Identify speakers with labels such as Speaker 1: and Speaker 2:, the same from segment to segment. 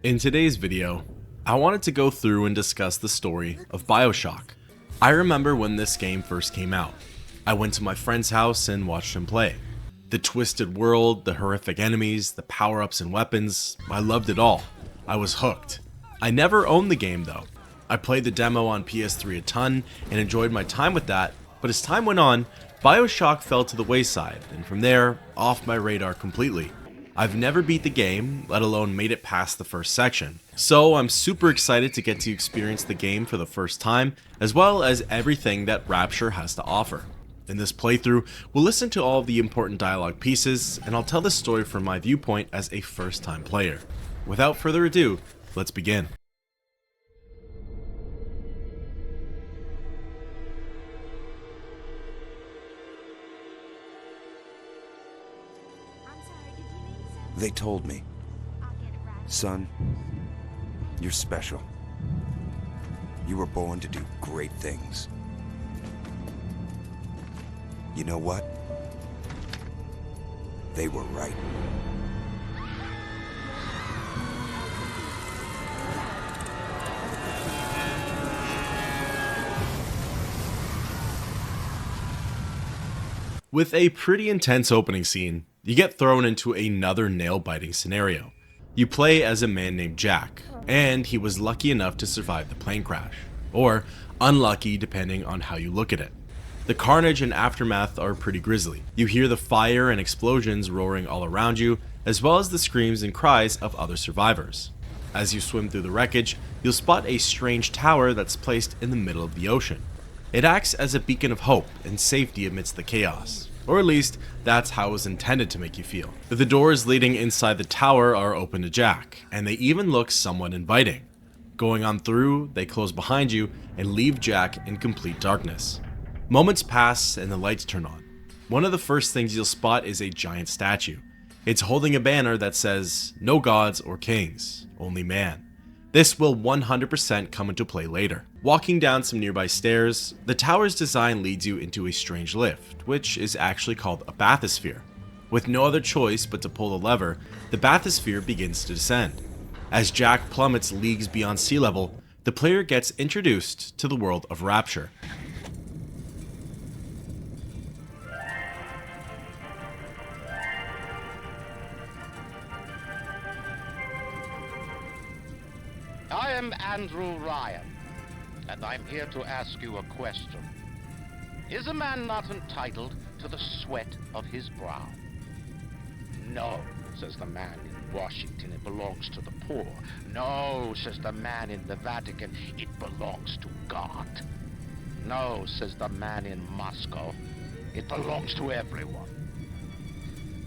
Speaker 1: In today's video, I wanted to go through and discuss the story of BioShock. I remember when this game first came out. I went to my friend's house and watched him play. The twisted world, the horrific enemies, the power-ups and weapons, I loved it all. I was hooked. I never owned the game though. I played the demo on PS3 a ton and enjoyed my time with that, but as time went on, BioShock fell to the wayside, and from there, off my radar completely. I've never beat the game, let alone made it past the first section. So I'm super excited to get to experience the game for the first time, as well as everything that Rapture has to offer. In this playthrough, we'll listen to all of the important dialogue pieces, and I'll tell the story from my viewpoint as a first-time player. Without further ado, let's begin.
Speaker 2: They told me, son, you're special. You were born to do great things. You know what? They were right.
Speaker 1: With a pretty intense opening scene, you get thrown into another nail-biting scenario. You play as a man named Jack, and he was lucky enough to survive the plane crash, or unlucky depending on how you look at it. The carnage and aftermath are pretty grisly. You hear the fire and explosions roaring all around you, as well as the screams and cries of other survivors. As you swim through the wreckage, you'll spot a strange tower that's placed in the middle of the ocean. It acts as a beacon of hope and safety amidst the chaos. Or at least, that's how it was intended to make you feel. The doors leading inside the tower are open to Jack, and they even look somewhat inviting. Going on through, they close behind you and leave Jack in complete darkness. Moments pass and the lights turn on. One of the first things you'll spot is a giant statue. It's holding a banner that says, "No gods or kings, only man." This will 100% come into play later. Walking down some nearby stairs, the tower's design leads you into a strange lift, which is actually called a bathysphere. With no other choice but to pull the lever, the bathysphere begins to descend. As Jack plummets leagues beyond sea level, the player gets introduced to the world of Rapture.
Speaker 3: I am Andrew Ryan, and I'm here to ask you a question. Is a man not entitled to the sweat of his brow? No, says the man in Washington, it belongs to the poor. No, says the man in the Vatican, it belongs to God. No, says the man in Moscow, it belongs to everyone.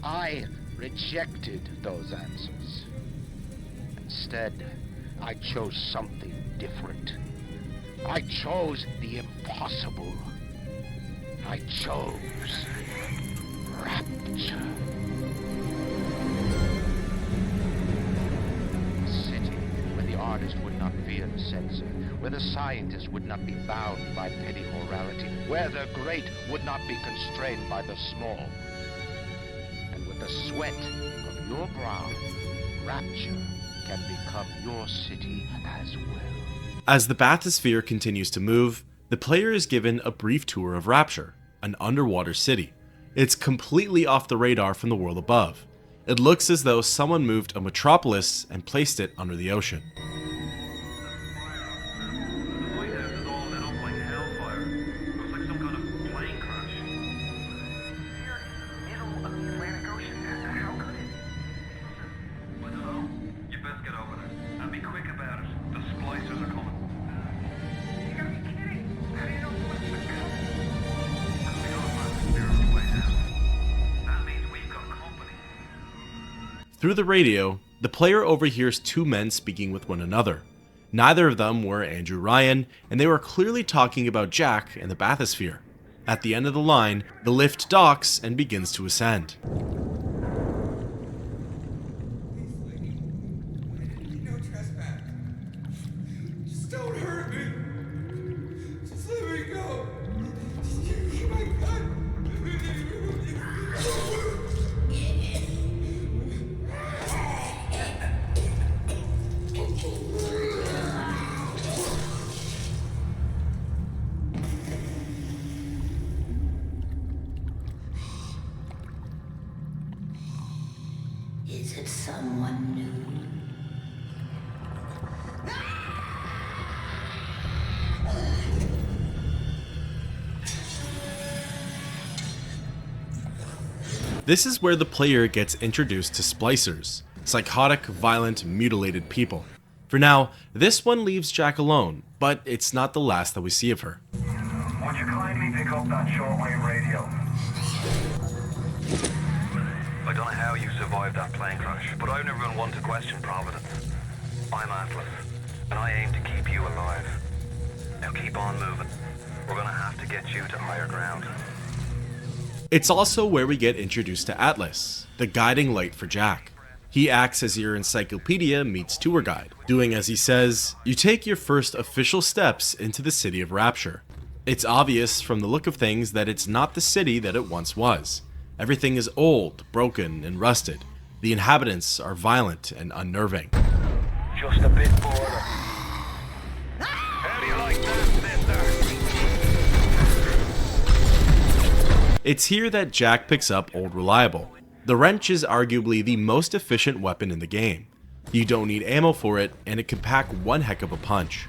Speaker 3: I rejected those answers. Instead, I chose something different. I chose the impossible. I chose Rapture. A city where the artist would not fear the censor, where the scientist would not be bound by petty morality, where the great would not be constrained by the small. And with the sweat of your brow, Rapture can become your city as well.
Speaker 1: As the bathysphere continues to move, the player is given a brief tour of Rapture, an underwater city. It's completely off the radar from the world above. It looks as though someone moved a metropolis and placed it under the ocean. Through the radio, the player overhears two men speaking with one another. Neither of them were Andrew Ryan, and they were clearly talking about Jack and the bathysphere. At the end of the line, the lift docks and begins to ascend.
Speaker 4: No trespass. Just don't hurt me. Just let me go. Just my gun.
Speaker 5: Someone new.
Speaker 1: This is where the player gets introduced to splicers, psychotic, violent, mutilated people. For now, this one leaves Jack alone, but it's not the last that we see of her.
Speaker 6: Would you kindly pick up that shortwave radio? I don't know how you survived that plane crash, but I've never been one to question Providence. I'm Atlas, and I aim to keep you alive. Now keep on moving. We're gonna have to get you to higher ground.
Speaker 1: It's also where we get introduced to Atlas, the guiding light for Jack. He acts as your encyclopedia meets tour guide. Doing as he says, you take your first official steps into the city of Rapture. It's obvious from the look of things that it's not the city that it once was. Everything is old, broken, and rusted. The inhabitants are violent and unnerving.
Speaker 6: Just a bit border. How do you like that, mister?
Speaker 1: It's here that Jack picks up Old Reliable. The wrench is arguably the most efficient weapon in the game. You don't need ammo for it, and it can pack one heck of a punch.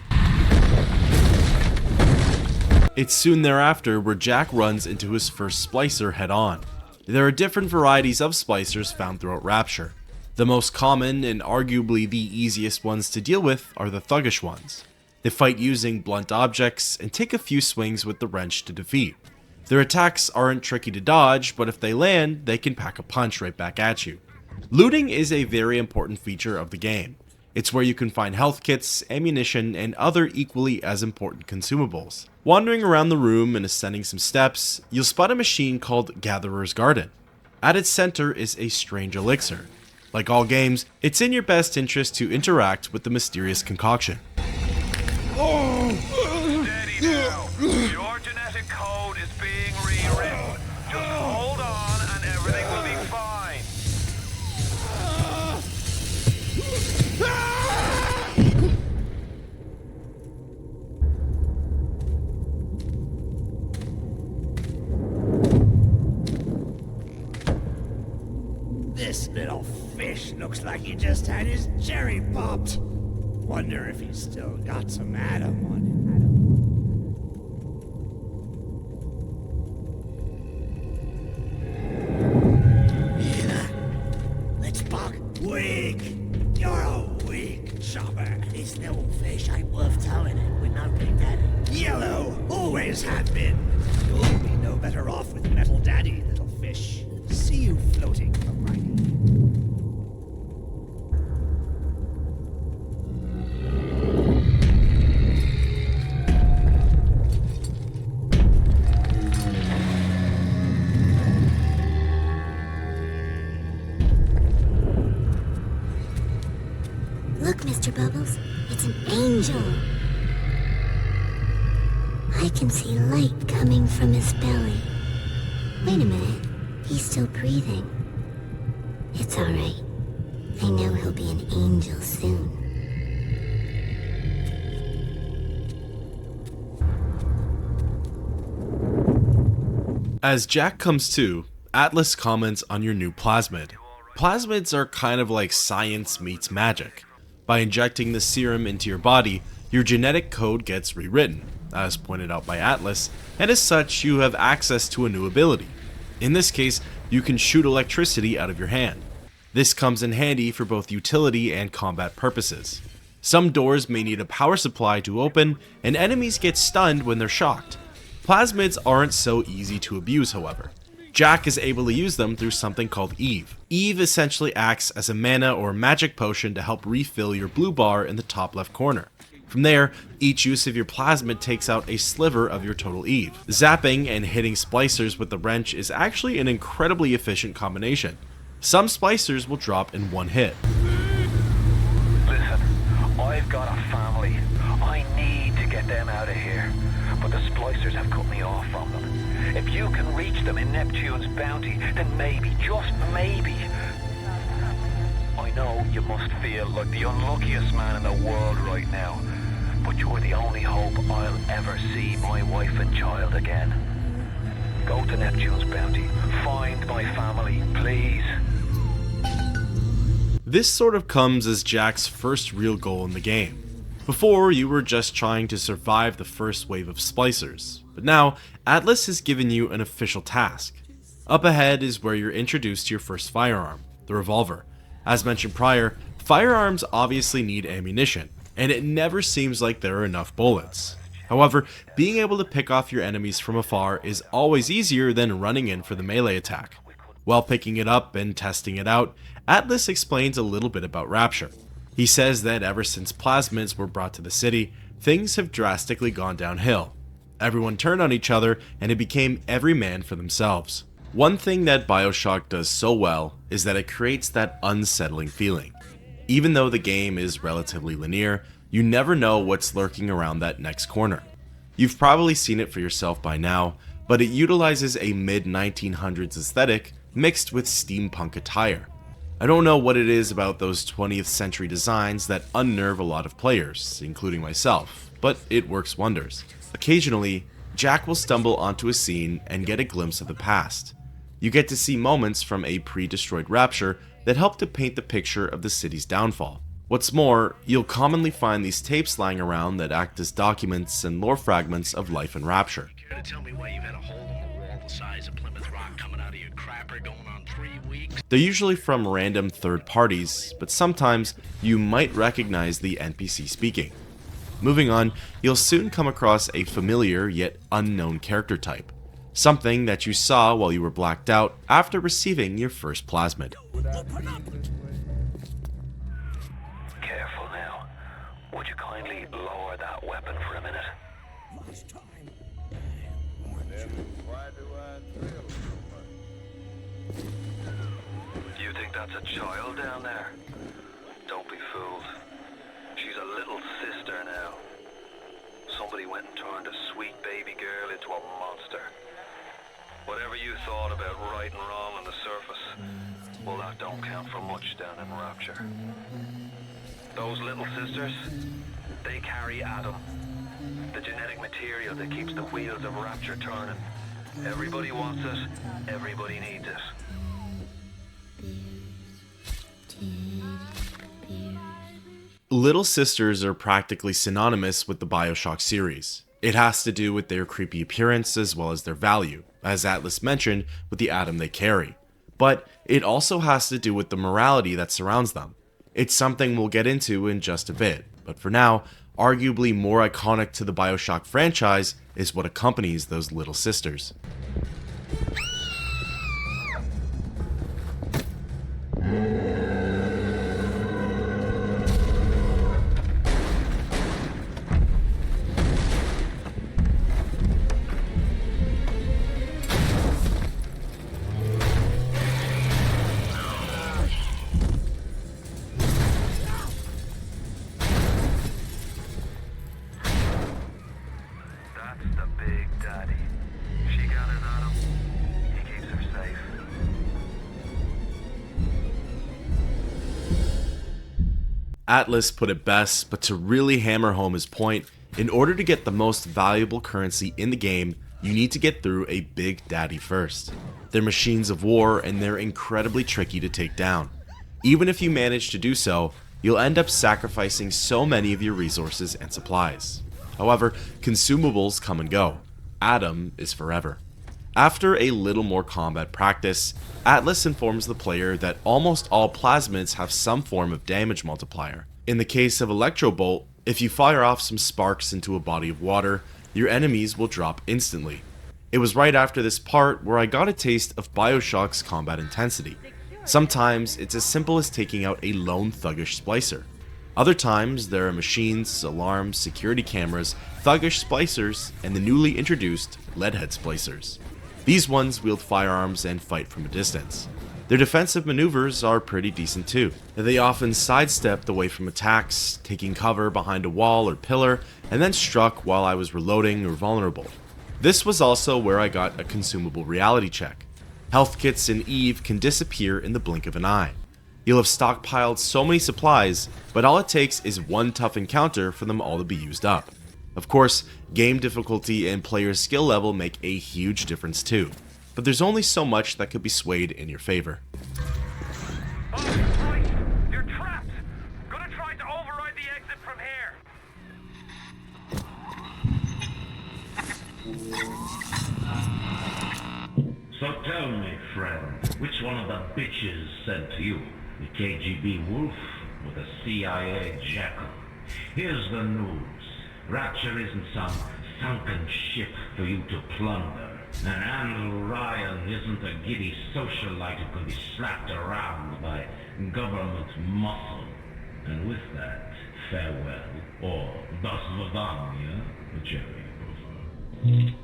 Speaker 1: It's soon thereafter where Jack runs into his first splicer head on. There are different varieties of splicers found throughout Rapture. The most common and arguably the easiest ones to deal with are the thuggish ones. They fight using blunt objects and take a few swings with the wrench to defeat. Their attacks aren't tricky to dodge, but if they land, they can pack a punch right back at you. Looting is a very important feature of the game. It's where you can find health kits, ammunition, and other equally as important consumables. Wandering around the room and ascending some steps, you'll spot a machine called Gatherer's Garden. At its center is a strange elixir. Like all games, it's in your best interest to interact with the mysterious concoction.
Speaker 6: Steady now. Your genetic code is being rewritten. Just hold on and everything will be fine.
Speaker 7: This little fish looks like he just had his cherry popped. Wonder if he's still got some Adam on him. Let's buck. Weak! You're a weak chopper. This little fish ain't worth towing it with no Big Daddy. Yellow! Always have been. You'll be no better off with Metal Daddy, little fish. See you floating from right.
Speaker 5: Look, Mr. Bubbles, it's an angel. I can see light coming from his belly. Wait a minute, he's still breathing. It's all right. I know he'll be an angel soon.
Speaker 1: As Jack comes to, Atlas comments on your new plasmid. Plasmids are kind of like science meets magic. By injecting the serum into your body, your genetic code gets rewritten, as pointed out by Atlas, and as such, you have access to a new ability. In this case, you can shoot electricity out of your hand. This comes in handy for both utility and combat purposes. Some doors may need a power supply to open, and enemies get stunned when they're shocked. Plasmids aren't so easy to abuse, however. Jack is able to use them through something called Eve. Eve essentially acts as a mana or magic potion to help refill your blue bar in the top left corner. From there, each use of your plasmid takes out a sliver of your total Eve. Zapping and hitting splicers with the wrench is actually an incredibly efficient combination. Some splicers will drop in one hit.
Speaker 6: Listen, I've got a family. I need to get them out of here. But the splicers have cut me off from them. If you can reach them in Neptune's bounty, then maybe, just maybe. I know you must feel like the unluckiest man in the world right now, but you're the only hope I'll ever see my wife and child again. Go to Neptune's bounty. Find my family, please.
Speaker 1: This sort of comes as Jack's first real goal in the game. Before, you were just trying to survive the first wave of splicers, but now Atlas has given you an official task. Up ahead is where you're introduced to your first firearm, the revolver. As mentioned prior, firearms obviously need ammunition, and it never seems like there are enough bullets. However, being able to pick off your enemies from afar is always easier than running in for the melee attack. While picking it up and testing it out, Atlas explains a little bit about Rapture. He says that ever since Plasmids were brought to the city, things have drastically gone downhill. Everyone turned on each other and it became every man for themselves. One thing that BioShock does so well is that it creates that unsettling feeling. Even though the game is relatively linear, you never know what's lurking around that next corner. You've probably seen it for yourself by now, but it utilizes a mid-1900s aesthetic mixed with steampunk attire. I don't know what it is about those 20th century designs that unnerve a lot of players, including myself, but it works wonders. Occasionally, Jack will stumble onto a scene and get a glimpse of the past. You get to see moments from a pre-destroyed Rapture that help to paint the picture of the city's downfall. What's more, you'll commonly find these tapes lying around that act as documents and lore fragments of life in Rapture.
Speaker 7: Care to tell me why you've had a hole in the wall the size of Plymouth Rock coming out of your crapper going on 3 weeks?
Speaker 1: They're usually from random third parties, but sometimes you might recognize the NPC speaking. Moving on, you'll soon come across a familiar yet unknown character type. Something that you saw while you were blacked out after receiving your first plasmid.
Speaker 6: Careful now. Would you kindly lower that weapon for a minute? You think that's a child down there? Don't be fooled. She's a little sister now. Somebody went and turned a sweet baby girl into a monster. Whatever you thought about right and wrong on the surface, well, that don't count for much down in Rapture. Those little sisters, they carry Adam, the genetic material that keeps the wheels of Rapture turning. Everybody wants it, everybody needs it.
Speaker 1: Little sisters are practically synonymous with the BioShock series. It has to do with their creepy appearance as well as their value, as Atlas mentioned with the Adam they carry. But it also has to do with the morality that surrounds them. It's something we'll get into in just a bit, but for now, arguably more iconic to the BioShock franchise is what accompanies those little sisters.
Speaker 6: That's the Big Daddy. She gathers Adam. He keeps her safe.
Speaker 1: Atlas put it best, but to really hammer home his point, in order to get the most valuable currency in the game, you need to get through a Big Daddy first. They're machines of war and they're incredibly tricky to take down. Even if you manage to do so, you'll end up sacrificing so many of your resources and supplies. However, consumables come and go. Adam is forever. After a little more combat practice, Atlas informs the player that almost all plasmids have some form of damage multiplier. In the case of Electrobolt, if you fire off some sparks into a body of water, your enemies will drop instantly. It was right after this part where I got a taste of BioShock's combat intensity. Sometimes it's as simple as taking out a lone thuggish splicer. Other times there are machines, alarms, security cameras, thuggish splicers, and the newly introduced leadhead splicers. These ones wield firearms and fight from a distance. Their defensive maneuvers are pretty decent too. They often sidestepped away from attacks, taking cover behind a wall or pillar, and then struck while I was reloading or vulnerable. This was also where I got a consumable reality check. Health kits in EVE can disappear in the blink of an eye. You'll have stockpiled so many supplies, but all it takes is one tough encounter for them all to be used up. Of course, game difficulty and player skill level make a huge difference too, but there's only so much that could be swayed in your favor.
Speaker 6: Oh, Christ! You're from here.
Speaker 8: So tell me, friend, which one of the bitches sent to you? The KGB wolf or the CIA jackal? Here's the news. Rapture isn't some sunken ship for you to plunder. And Andrew Ryan isn't a giddy socialite who can be slapped around by government muscle. And with that, farewell, or das Vidania, whichever you prefer.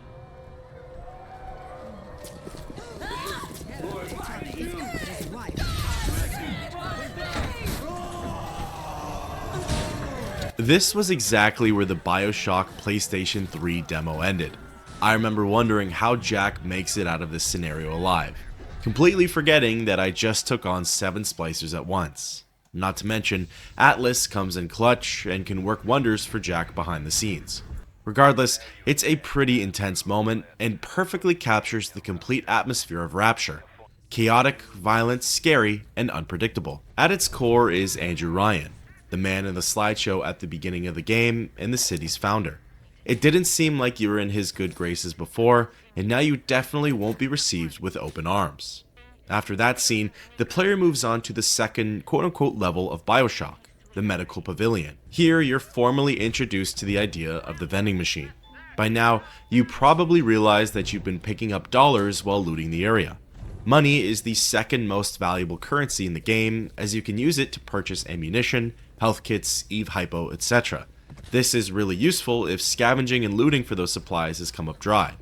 Speaker 1: This was exactly where the BioShock PlayStation 3 demo ended. I remember wondering how Jack makes it out of this scenario alive, completely forgetting that I just took on 7 splicers at once. Not to mention, Atlas comes in clutch and can work wonders for Jack behind the scenes. Regardless, it's a pretty intense moment and perfectly captures the complete atmosphere of Rapture. Chaotic, violent, scary, and unpredictable. At its core is Andrew Ryan, the man in the slideshow at the beginning of the game and the city's founder. It didn't seem like you were in his good graces before, and now you definitely won't be received with open arms. After that scene, the player moves on to the second quote-unquote level of BioShock, the medical pavilion. Here, you're formally introduced to the idea of the vending machine. By now, you probably realize that you've been picking up dollars while looting the area. Money is the second most valuable currency in the game, as you can use it to purchase ammunition, health kits, Eve Hypo, etc. This is really useful if scavenging and looting for those supplies has come up dry.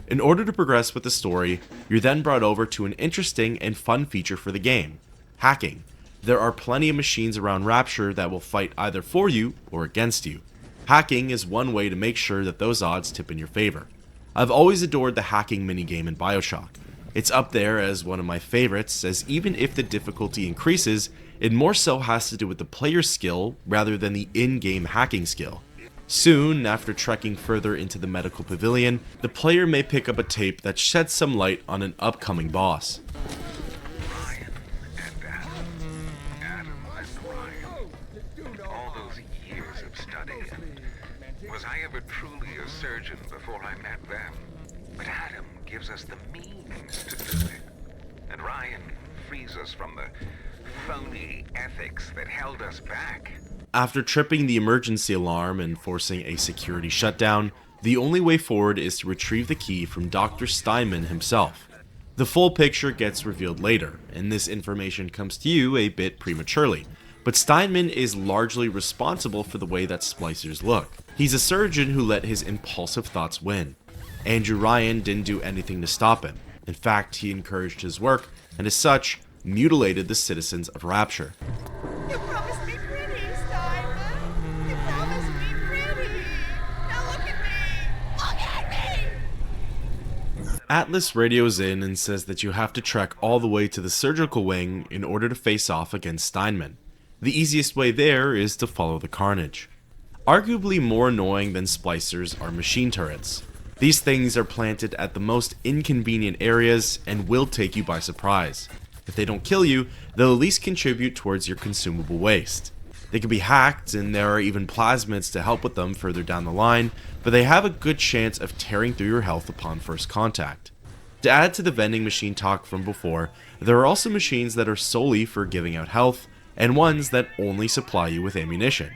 Speaker 1: In order to progress with the story, you're then brought over to an interesting and fun feature for the game: hacking. There are plenty of machines around Rapture that will fight either for you or against you. Hacking is one way to make sure that those odds tip in your favor. I've always adored the hacking minigame in BioShock. It's up there as one of my favorites, as even if the difficulty increases, it more so has to do with the player's skill rather than the in-game hacking skill. Soon, after trekking further into the medical pavilion, the player may pick up a tape that sheds some light on an upcoming boss.
Speaker 6: Ryan and Adam and Ryan. All those years of study. Was I ever truly a surgeon before I met them? But Adam gives us the means to do it. And Ryan frees us from the phony ethics that held us back.
Speaker 1: After tripping the emergency alarm and forcing a security shutdown, the only way forward is to retrieve the key from Dr. Steinman himself. The full picture gets revealed later, and this information comes to you a bit prematurely, but Steinman is largely responsible for the way that splicers look. He's a surgeon who let his impulsive thoughts win. Andrew Ryan didn't do anything to stop him. In fact, he encouraged his work, and as such, mutilated the citizens of Rapture.
Speaker 9: You promised me pretty, Steinman. You promised me pretty. Now look at me. Look at me.
Speaker 1: Atlas radios in and says that you have to trek all the way to the surgical wing in order to face off against Steinman. The easiest way there is to follow the carnage. Arguably more annoying than splicers are machine turrets. These things are planted at the most inconvenient areas and will take you by surprise. If they don't kill you, they'll at least contribute towards your consumable waste. They can be hacked, and there are even plasmids to help with them further down the line, but they have a good chance of tearing through your health upon first contact. To add to the vending machine talk from before, there are also machines that are solely for giving out health, and ones that only supply you with ammunition.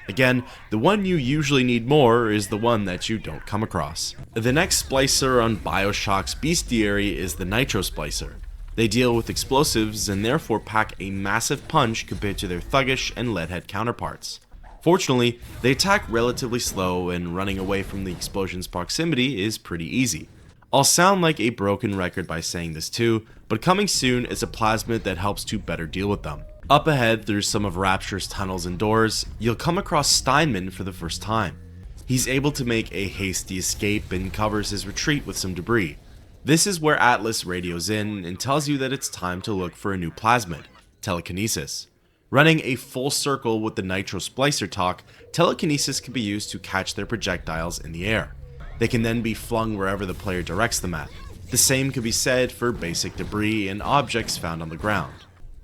Speaker 1: Again, the one you usually need more is the one that you don't come across. The next splicer on BioShock's bestiary is the Nitro Splicer. They deal with explosives and therefore pack a massive punch compared to their thuggish and leadhead counterparts. Fortunately, they attack relatively slow, and running away from the explosion's proximity is pretty easy. I'll sound like a broken record by saying this too, but coming soon is a plasmid that helps to better deal with them. Up ahead, through some of Rapture's tunnels and doors, you'll come across Steinman for the first time. He's able to make a hasty escape and covers his retreat with some debris. This is where Atlas radios in and tells you that it's time to look for a new plasmid, telekinesis. Running a full circle with the Nitro Splicer talk, telekinesis can be used to catch their projectiles in the air. They can then be flung wherever the player directs them at. The same could be said for basic debris and objects found on the ground.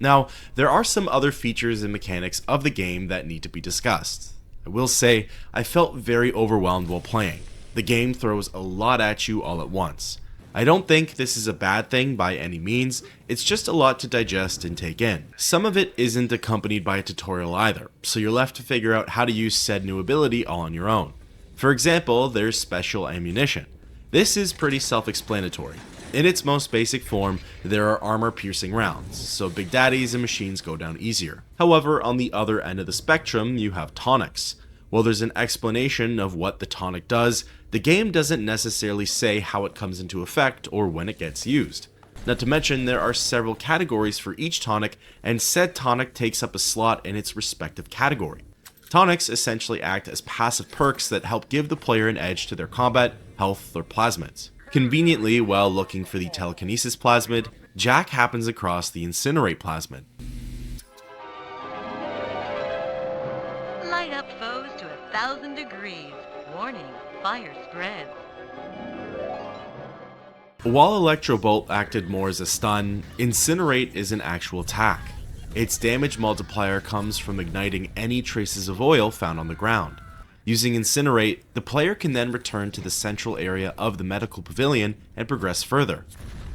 Speaker 1: Now, there are some other features and mechanics of the game that need to be discussed. I will say, I felt very overwhelmed while playing. The game throws a lot at you all at once. I don't think this is a bad thing by any means, it's just a lot to digest and take in. Some of it isn't accompanied by a tutorial either, so you're left to figure out how to use said new ability all on your own. For example, there's special ammunition. This is pretty self-explanatory. In its most basic form, there are armor-piercing rounds, so Big Daddies and machines go down easier. However, on the other end of the spectrum, you have tonics. While there's an explanation of what the tonic does, the game doesn't necessarily say how it comes into effect or when it gets used. Not to mention, there are several categories for each tonic, and said tonic takes up a slot in its respective category. Tonics essentially act as passive perks that help give the player an edge to their combat, health, or plasmids. Conveniently, while looking for the telekinesis plasmid, Jack happens across the incinerate plasmid.
Speaker 10: Light up foes to 1,000 degrees. Warning, fire spreads.
Speaker 1: While Electrobolt acted more as a stun, Incinerate is an actual attack. Its damage multiplier comes from igniting any traces of oil found on the ground. Using Incinerate, the player can then return to the central area of the medical pavilion and progress further.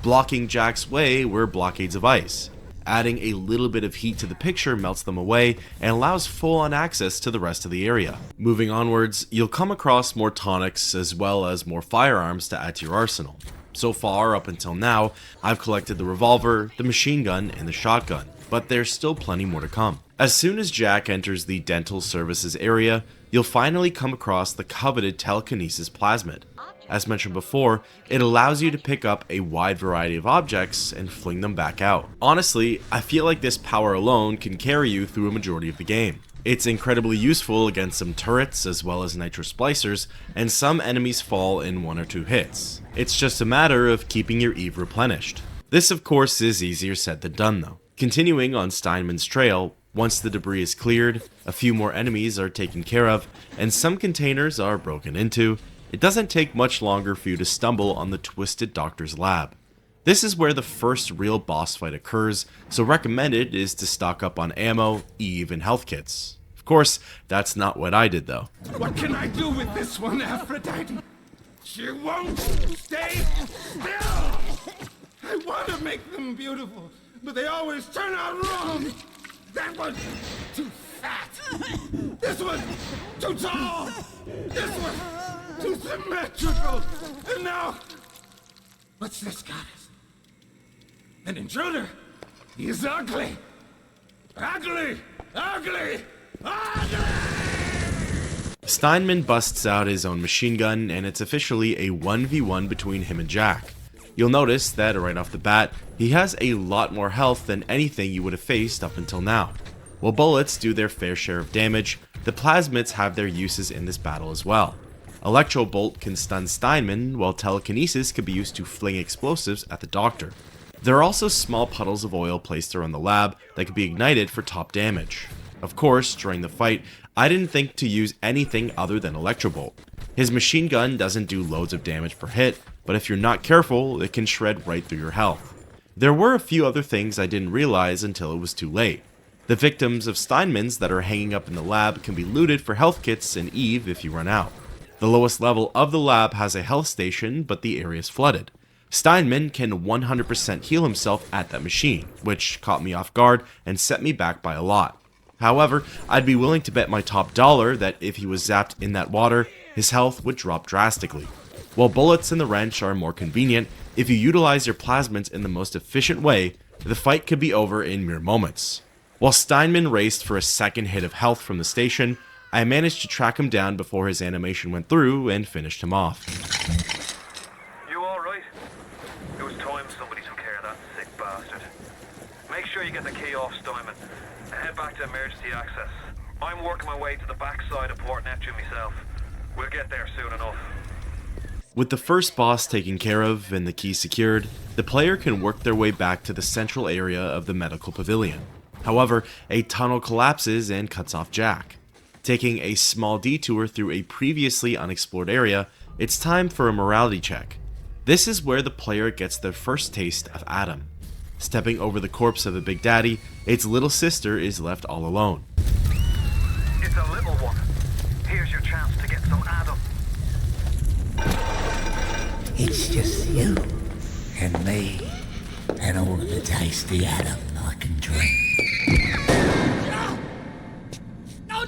Speaker 1: Blocking Jack's way were blockades of ice. Adding a little bit of heat to the picture melts them away and allows full-on access to the rest of the area. Moving onwards, you'll come across more tonics as well as more firearms to add to your arsenal. So far, up until now, I've collected the revolver, the machine gun, and the shotgun, but there's still plenty more to come. As soon as Jack enters the dental services area, you'll finally come across the coveted telekinesis plasmid. As mentioned before, it allows you to pick up a wide variety of objects and fling them back out. Honestly, I feel like this power alone can carry you through a majority of the game. It's incredibly useful against some turrets as well as nitro splicers, and some enemies fall in 1 or 2 hits. It's just a matter of keeping your Eve replenished. This of course is easier said than done though. Continuing on Steinman's trail, once the debris is cleared, a few more enemies are taken care of, and some containers are broken into, it doesn't take much longer for you to stumble on the Twisted Doctor's lab. This is where the first real boss fight occurs, so recommended is to stock up on ammo, Eve, and health kits. Of course, that's not what I did though.
Speaker 4: What can I do with this one, Aphrodite? She won't stay still! I want to make them beautiful, but they always turn out wrong! That was too fat! This was too tall! This was too symmetrical! And now, what's this goddess? An intruder? He is ugly! Ugly! Ugly! Ugly!
Speaker 1: Steinman busts out his own machine gun, and it's officially a 1v1 between him and Jack. You'll notice that right off the bat, he has a lot more health than anything you would have faced up until now. While bullets do their fair share of damage, the plasmids have their uses in this battle as well. Electrobolt can stun Steinman, while telekinesis can be used to fling explosives at the doctor. There are also small puddles of oil placed around the lab that can be ignited for top damage. Of course, during the fight, I didn't think to use anything other than Electrobolt. His machine gun doesn't do loads of damage per hit, but if you're not careful, it can shred right through your health. There were a few other things I didn't realize until it was too late. The victims of Steinman's that are hanging up in the lab can be looted for health kits and Eve if you run out. The lowest level of the lab has a health station, but the area is flooded. Steinman can 100% heal himself at that machine, which caught me off guard and set me back by a lot. However, I'd be willing to bet my top dollar that if he was zapped in that water, his health would drop drastically. While bullets and the wrench are more convenient, if you utilize your plasmids in the most efficient way, the fight could be over in mere moments. While Steinman raced for a second hit of health from the station, I managed to track him down before his animation went through and finished him off.
Speaker 6: You alright? It was time somebody took care of that sick bastard. Make sure you get the key off Steinman and head back to emergency access. I'm working my way to the backside of Port Neptune myself. We'll get there soon enough.
Speaker 1: With the first boss taken care of and the key secured, the player can work their way back to the central area of the medical pavilion. However, a tunnel collapses and cuts off Jack. Taking a small detour through a previously unexplored area, it's time for a morality check. This is where the player gets their first taste of Adam. Stepping over the corpse of the Big Daddy, its little sister is left all alone.
Speaker 6: It's a little one.
Speaker 7: It's just you and me and all of the tasty Adam I can drink.
Speaker 9: No,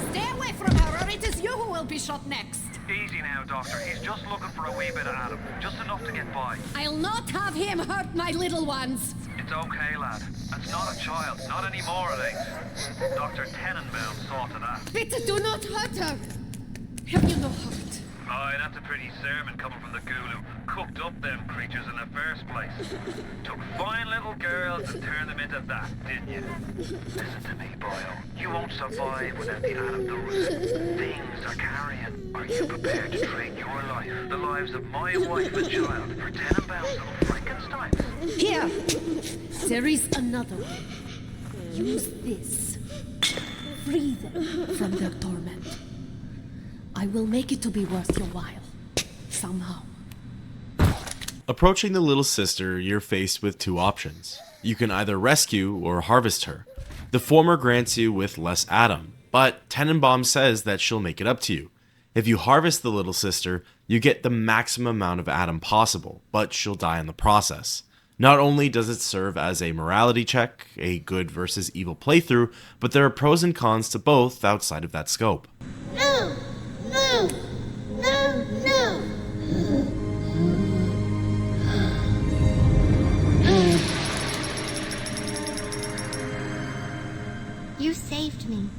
Speaker 9: stay away from her, or it is you who will be shot next.
Speaker 6: Easy now, Doctor. He's just looking for a wee bit of Adam. Just enough to get by.
Speaker 9: I'll not have him hurt my little ones.
Speaker 6: It's okay, lad. It's not a child. Not anymore, it ain't. Dr. Tenenbaum saw to that.
Speaker 9: Peter, do not hurt her. Have you no heart?
Speaker 6: Aye, that's a pretty sermon coming from the ghoul who cooked up them creatures in the first place. Took fine little girls and turned them into that, didn't you? Listen to me, boyo. You won't survive without the antidote. Things are carrying. Are you prepared to trade your life, the lives of my wife and child, for Tenenbaum's little Frankenstein?
Speaker 9: Here, there is another one. Use this. Free them from their torment. I will make it to be worth your while. Somehow.
Speaker 1: Approaching the little sister, you're faced with two options. You can either rescue or harvest her. The former grants you with less Adam, but Tenenbaum says that she'll make it up to you. If you harvest the little sister, you get the maximum amount of Adam possible, but she'll die in the process. Not only does it serve as a morality check, a good versus evil playthrough, but there are pros and cons to both outside of that scope.
Speaker 5: No! No! No! No! You saved me.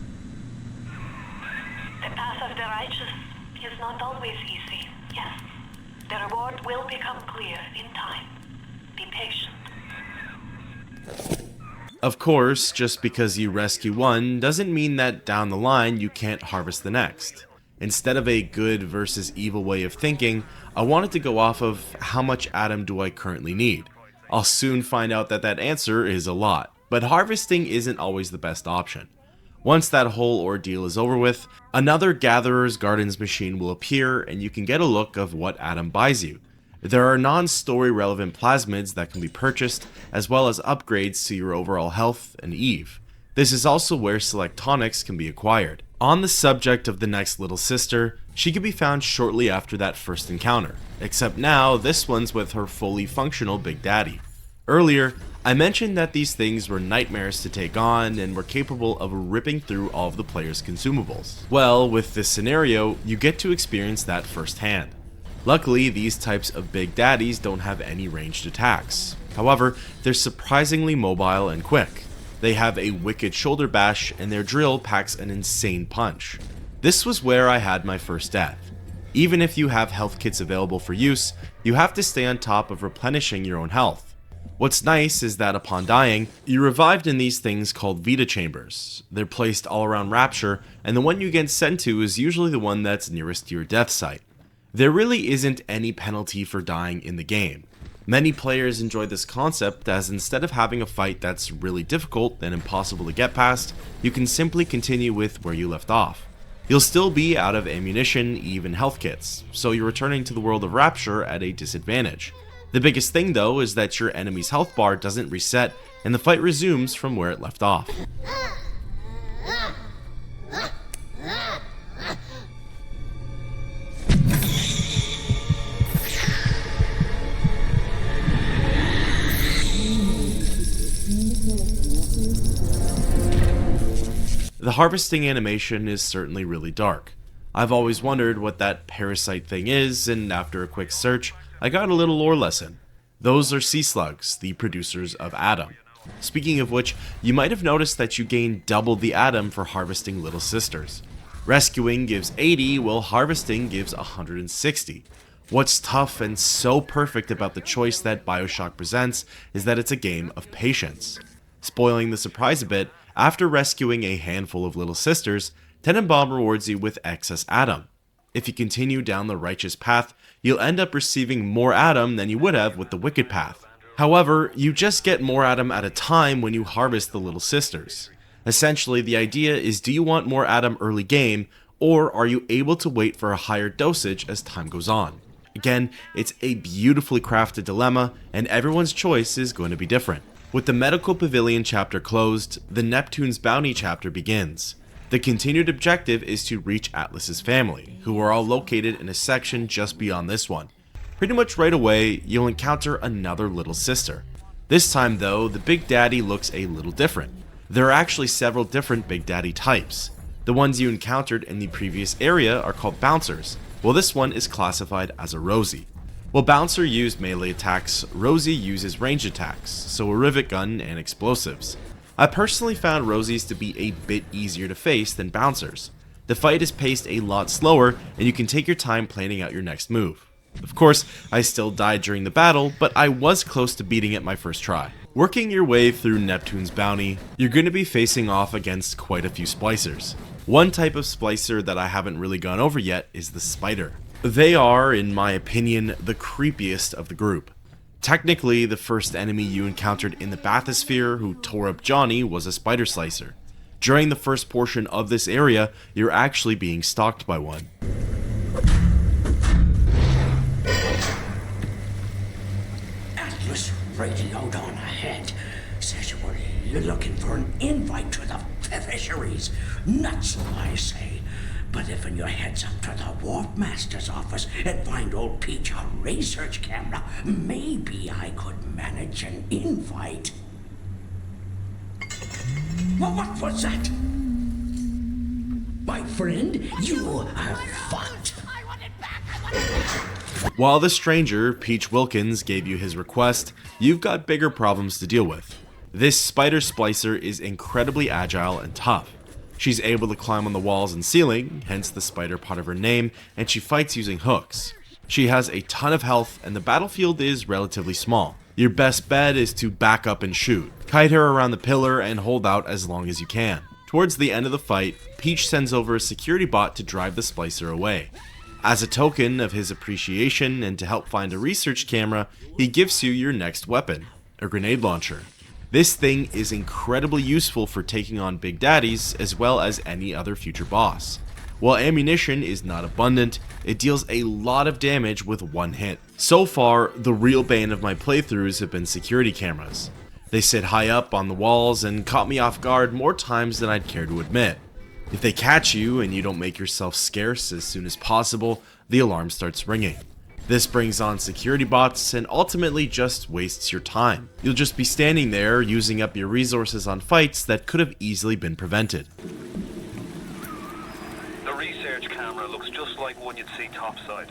Speaker 11: The path of the righteous is not always easy, yes. The reward will become clear in time. Be patient.
Speaker 1: Of course, just because you rescue one doesn't mean that down the line you can't harvest the next. Instead of a good versus evil way of thinking, I wanted to go off of how much Adam do I currently need. I'll soon find out that answer is a lot, but harvesting isn't always the best option. Once that whole ordeal is over with, another Gatherer's Gardens machine will appear and you can get a look of what Adam buys you. There are non-story relevant plasmids that can be purchased, as well as upgrades to your overall health and Eve. This is also where select tonics can be acquired. On the subject of the next little sister, she can be found shortly after that first encounter, except now this one's with her fully functional Big Daddy. Earlier, I mentioned that these things were nightmares to take on and were capable of ripping through all of the player's consumables. Well, with this scenario, you get to experience that firsthand. Luckily, these types of Big Daddies don't have any ranged attacks. However, they're surprisingly mobile and quick. They have a wicked shoulder bash and their drill packs an insane punch. This was where I had my first death. Even if you have health kits available for use, you have to stay on top of replenishing your own health. What's nice is that upon dying, you're revived in these things called Vita Chambers. They're placed all around Rapture, and the one you get sent to is usually the one that's nearest to your death site. There really isn't any penalty for dying in the game. Many players enjoy this concept as instead of having a fight that's really difficult and impossible to get past, you can simply continue with where you left off. You'll still be out of ammunition, even health kits, so you're returning to the world of Rapture at a disadvantage. The biggest thing though is that your enemy's health bar doesn't reset and the fight resumes from where it left off. The harvesting animation is certainly really dark. I've always wondered what that parasite thing is, and after a quick search, I got a little lore lesson. Those are sea slugs, the producers of Adam. Speaking of which, you might have noticed that you gain double the Adam for harvesting little sisters. Rescuing gives 80, while harvesting gives 160. What's tough and so perfect about the choice that BioShock presents is that it's a game of patience. Spoiling the surprise a bit, after rescuing a handful of little sisters, Tenenbaum rewards you with excess Adam. If you continue down the righteous path, you'll end up receiving more Adam than you would have with the wicked path. However, you just get more Adam at a time when you harvest the little sisters. Essentially, the idea is, do you want more Adam early game, or are you able to wait for a higher dosage as time goes on? Again, it's a beautifully crafted dilemma, and everyone's choice is going to be different. With the medical pavilion chapter closed, the Neptune's bounty chapter begins. The continued objective is to reach Atlas's family, who are all located in a section just beyond this one. Pretty much right away, you'll encounter another little sister. This time though, the Big Daddy looks a little different. There are actually several different Big Daddy types. The ones you encountered in the previous area are called bouncers, while this one is classified as a Rosie. While Bouncer used melee attacks, Rosie uses range attacks, so a rivet gun and explosives. I personally found Rosies to be a bit easier to face than Bouncers. The fight is paced a lot slower, and you can take your time planning out your next move. Of course, I still died during the battle, but I was close to beating it my first try. Working your way through Neptune's bounty, you're going to be facing off against quite a few splicers. One type of splicer that I haven't really gone over yet is the spider. They are, in my opinion, the creepiest of the group. Technically, the first enemy you encountered in the bathysphere who tore up Johnny was a spider slicer. During the first portion of this area, you're actually being stalked by one.
Speaker 7: Atlas radio down ahead says you're looking for an invite to the fisheries. Nuts, I say. But if you heads up to the Warp Master's office and find old Peach a research camera, maybe I could manage an invite. What was that? My friend, you have fucked.
Speaker 1: While the stranger, Peach Wilkins, gave you his request, you've got bigger problems to deal with. This spider splicer is incredibly agile and tough. She's able to climb on the walls and ceiling, hence the spider part of her name, and she fights using hooks. She has a ton of health, and the battlefield is relatively small. Your best bet is to back up and shoot. Kite her around the pillar and hold out as long as you can. Towards the end of the fight, Peach sends over a security bot to drive the splicer away. As a token of his appreciation and to help find a research camera, he gives you your next weapon, a grenade launcher. This thing is incredibly useful for taking on Big Daddies as well as any other future boss. While ammunition is not abundant, it deals a lot of damage with one hit. So far, the real bane of my playthroughs have been security cameras. They sit high up on the walls and caught me off guard more times than I'd care to admit. If they catch you and you don't make yourself scarce as soon as possible, the alarm starts ringing. This brings on security bots and ultimately just wastes your time. You'll just be standing there using up your resources on fights that could have easily been prevented.
Speaker 6: The research camera looks just like one you'd see topside.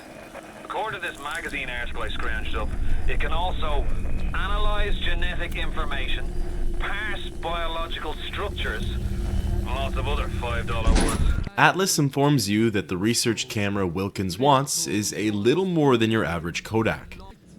Speaker 6: According to this magazine article I scrounged up, it can also analyze genetic information, parse biological structures, and lots of other $5 words.
Speaker 1: Atlas informs you that the research camera Wilkins wants is a little more than your average Kodak.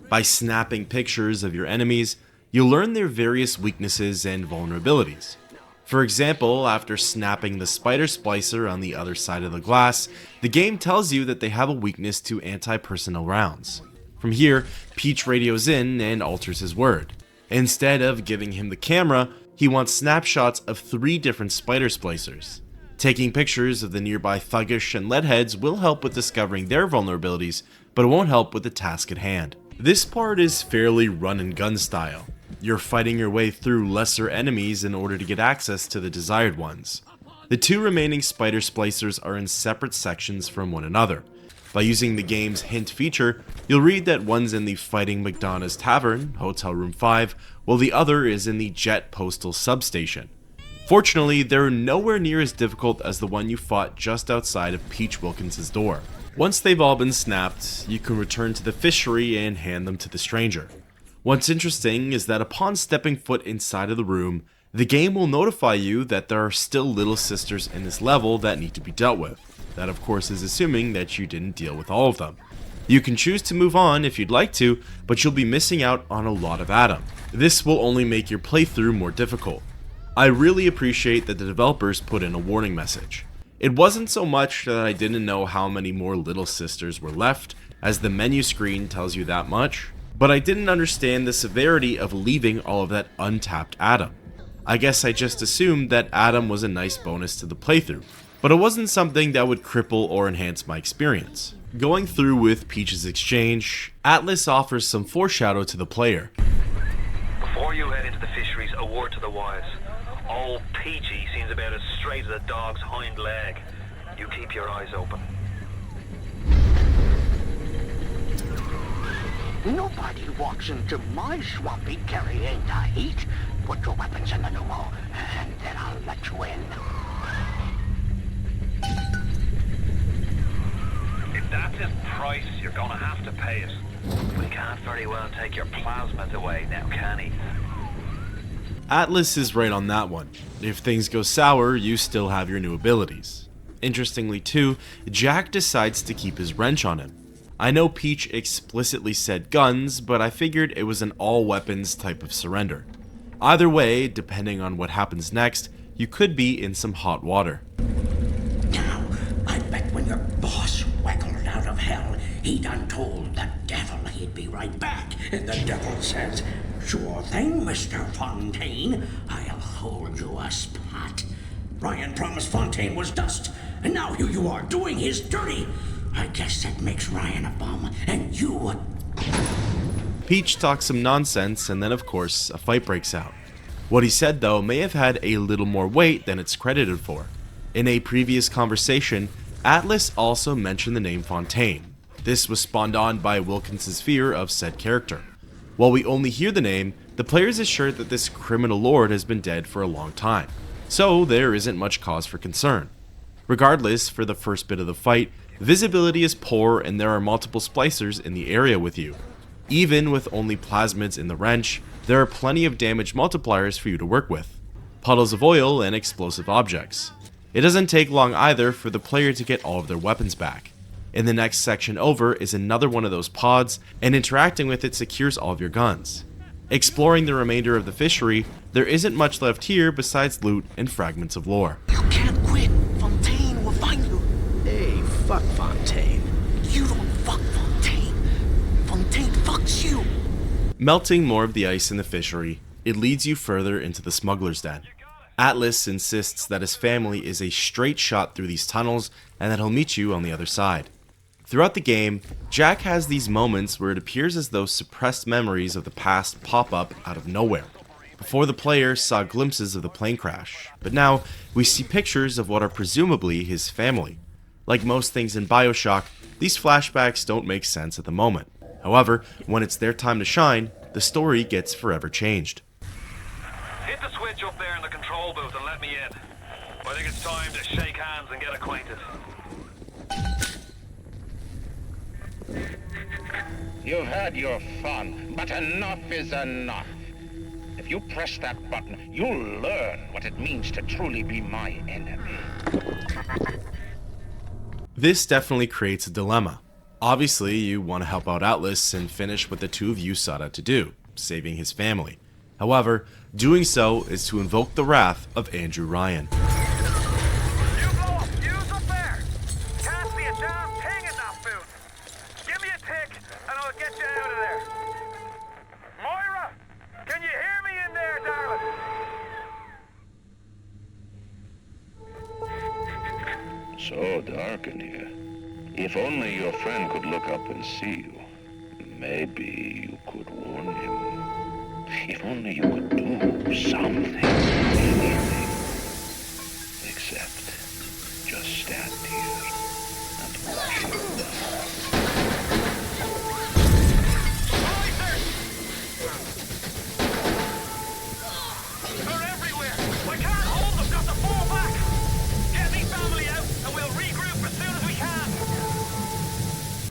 Speaker 1: By snapping pictures of your enemies, you'll learn their various weaknesses and vulnerabilities. For example, after snapping the spider splicer on the other side of the glass, the game tells you that they have a weakness to anti-personnel rounds. From here, Peach radios in and alters his word. Instead of giving him the camera, he wants snapshots of 3 different spider splicers. Taking pictures of the nearby thuggish and leadheads will help with discovering their vulnerabilities, but it won't help with the task at hand. This part is fairly run and gun style. You're fighting your way through lesser enemies in order to get access to the desired ones. The 2 remaining spider splicers are in separate sections from one another. By using the game's hint feature, you'll read that one's in the Fighting McDonough's Tavern, Hotel Room 5, while the other is in the Jet Postal Substation. Fortunately, they're nowhere near as difficult as the one you fought just outside of Peach Wilkins' door. Once they've all been snapped, you can return to the fishery and hand them to the stranger. What's interesting is that upon stepping foot inside of the room, the game will notify you that there are still little sisters in this level that need to be dealt with. That of course is assuming that you didn't deal with all of them. You can choose to move on if you'd like to, but you'll be missing out on a lot of Adam. This will only make your playthrough more difficult. I really appreciate that the developers put in a warning message. It wasn't so much that I didn't know how many more little sisters were left, as the menu screen tells you that much, but I didn't understand the severity of leaving all of that untapped Adam. I guess I just assumed that Adam was a nice bonus to the playthrough, but it wasn't something that would cripple or enhance my experience. Going through with Peach's exchange, Atlas offers some foreshadow to the player.
Speaker 6: Before you head into the fisheries, a word to the wise. Old Peachy seems about as straight as a dog's hind leg. You keep your eyes open.
Speaker 12: Nobody walks into my swampy carrying the heat. Put your weapons in the pneumo, and then I'll let you in.
Speaker 6: If that's his price, you're gonna have to pay it. We can't very well take your plasmids away now, can he?
Speaker 1: Atlas is right on that one. If things go sour, you still have your new abilities. Interestingly too, Jack decides to keep his wrench on him. I know Peach explicitly said guns, but I figured it was an all weapons type of surrender. Either way, depending on what happens next, you could be in some hot water.
Speaker 7: Now, I bet when your boss waggled out of hell, he done told the devil he'd be right back. And the devil says, "Sure thing, Mr. Fontaine. I'll hold you a spot." Ryan promised Fontaine was dust, and now here you are doing his dirty. I guess that makes Ryan a bum, and you a...
Speaker 1: Peach talks some nonsense, and then of course, a fight breaks out. What he said though may have had a little more weight than it's credited for. In a previous conversation, Atlas also mentioned the name Fontaine. This was spawned on by Wilkins' fear of said character. While we only hear the name, the player is assured that this criminal lord has been dead for a long time, so there isn't much cause for concern. Regardless, for the first bit of the fight, visibility is poor and there are multiple splicers in the area with you. Even with only plasmids in the wrench, there are plenty of damage multipliers for you to work with. Puddles of oil and explosive objects. It doesn't take long either for the player to get all of their weapons back. In the next section over is another one of those pods, and interacting with it secures all of your guns. Exploring the remainder of the fishery, there isn't much left here besides loot and fragments of lore.
Speaker 7: You can't quit. Fontaine will find you.
Speaker 13: Hey, fuck Fontaine.
Speaker 7: You don't fuck Fontaine. Fontaine fucks you.
Speaker 1: Melting more of the ice in the fishery, it leads you further into the smuggler's den. Atlas insists that his family is a straight shot through these tunnels and that he'll meet you on the other side. Throughout the game, Jack has these moments where it appears as though suppressed memories of the past pop up out of nowhere. Before, the player saw glimpses of the plane crash, but now we see pictures of what are presumably his family. Like most things in BioShock, these flashbacks don't make sense at the moment. However, when it's their time to shine, the story gets forever changed.
Speaker 6: Hit the switch up there in the control booth and let me in. I think it's time to shake hands and get acquainted.
Speaker 3: You've had your fun, but enough is enough. If you press that button, you'll learn what it means to truly be my enemy.
Speaker 1: This definitely creates a dilemma. Obviously, you want to help out Atlas and finish what the two of you sought out to do, saving his family. However, doing so is to invoke the wrath of Andrew Ryan.
Speaker 14: So dark in here. If only your friend could look up and see you. Maybe you could warn him. If only you could do something. Anything. Except just stand here and watch him die.
Speaker 6: They're everywhere! I can't hold them! Got to fall back! Get me family out and we'll regroup as soon as we can!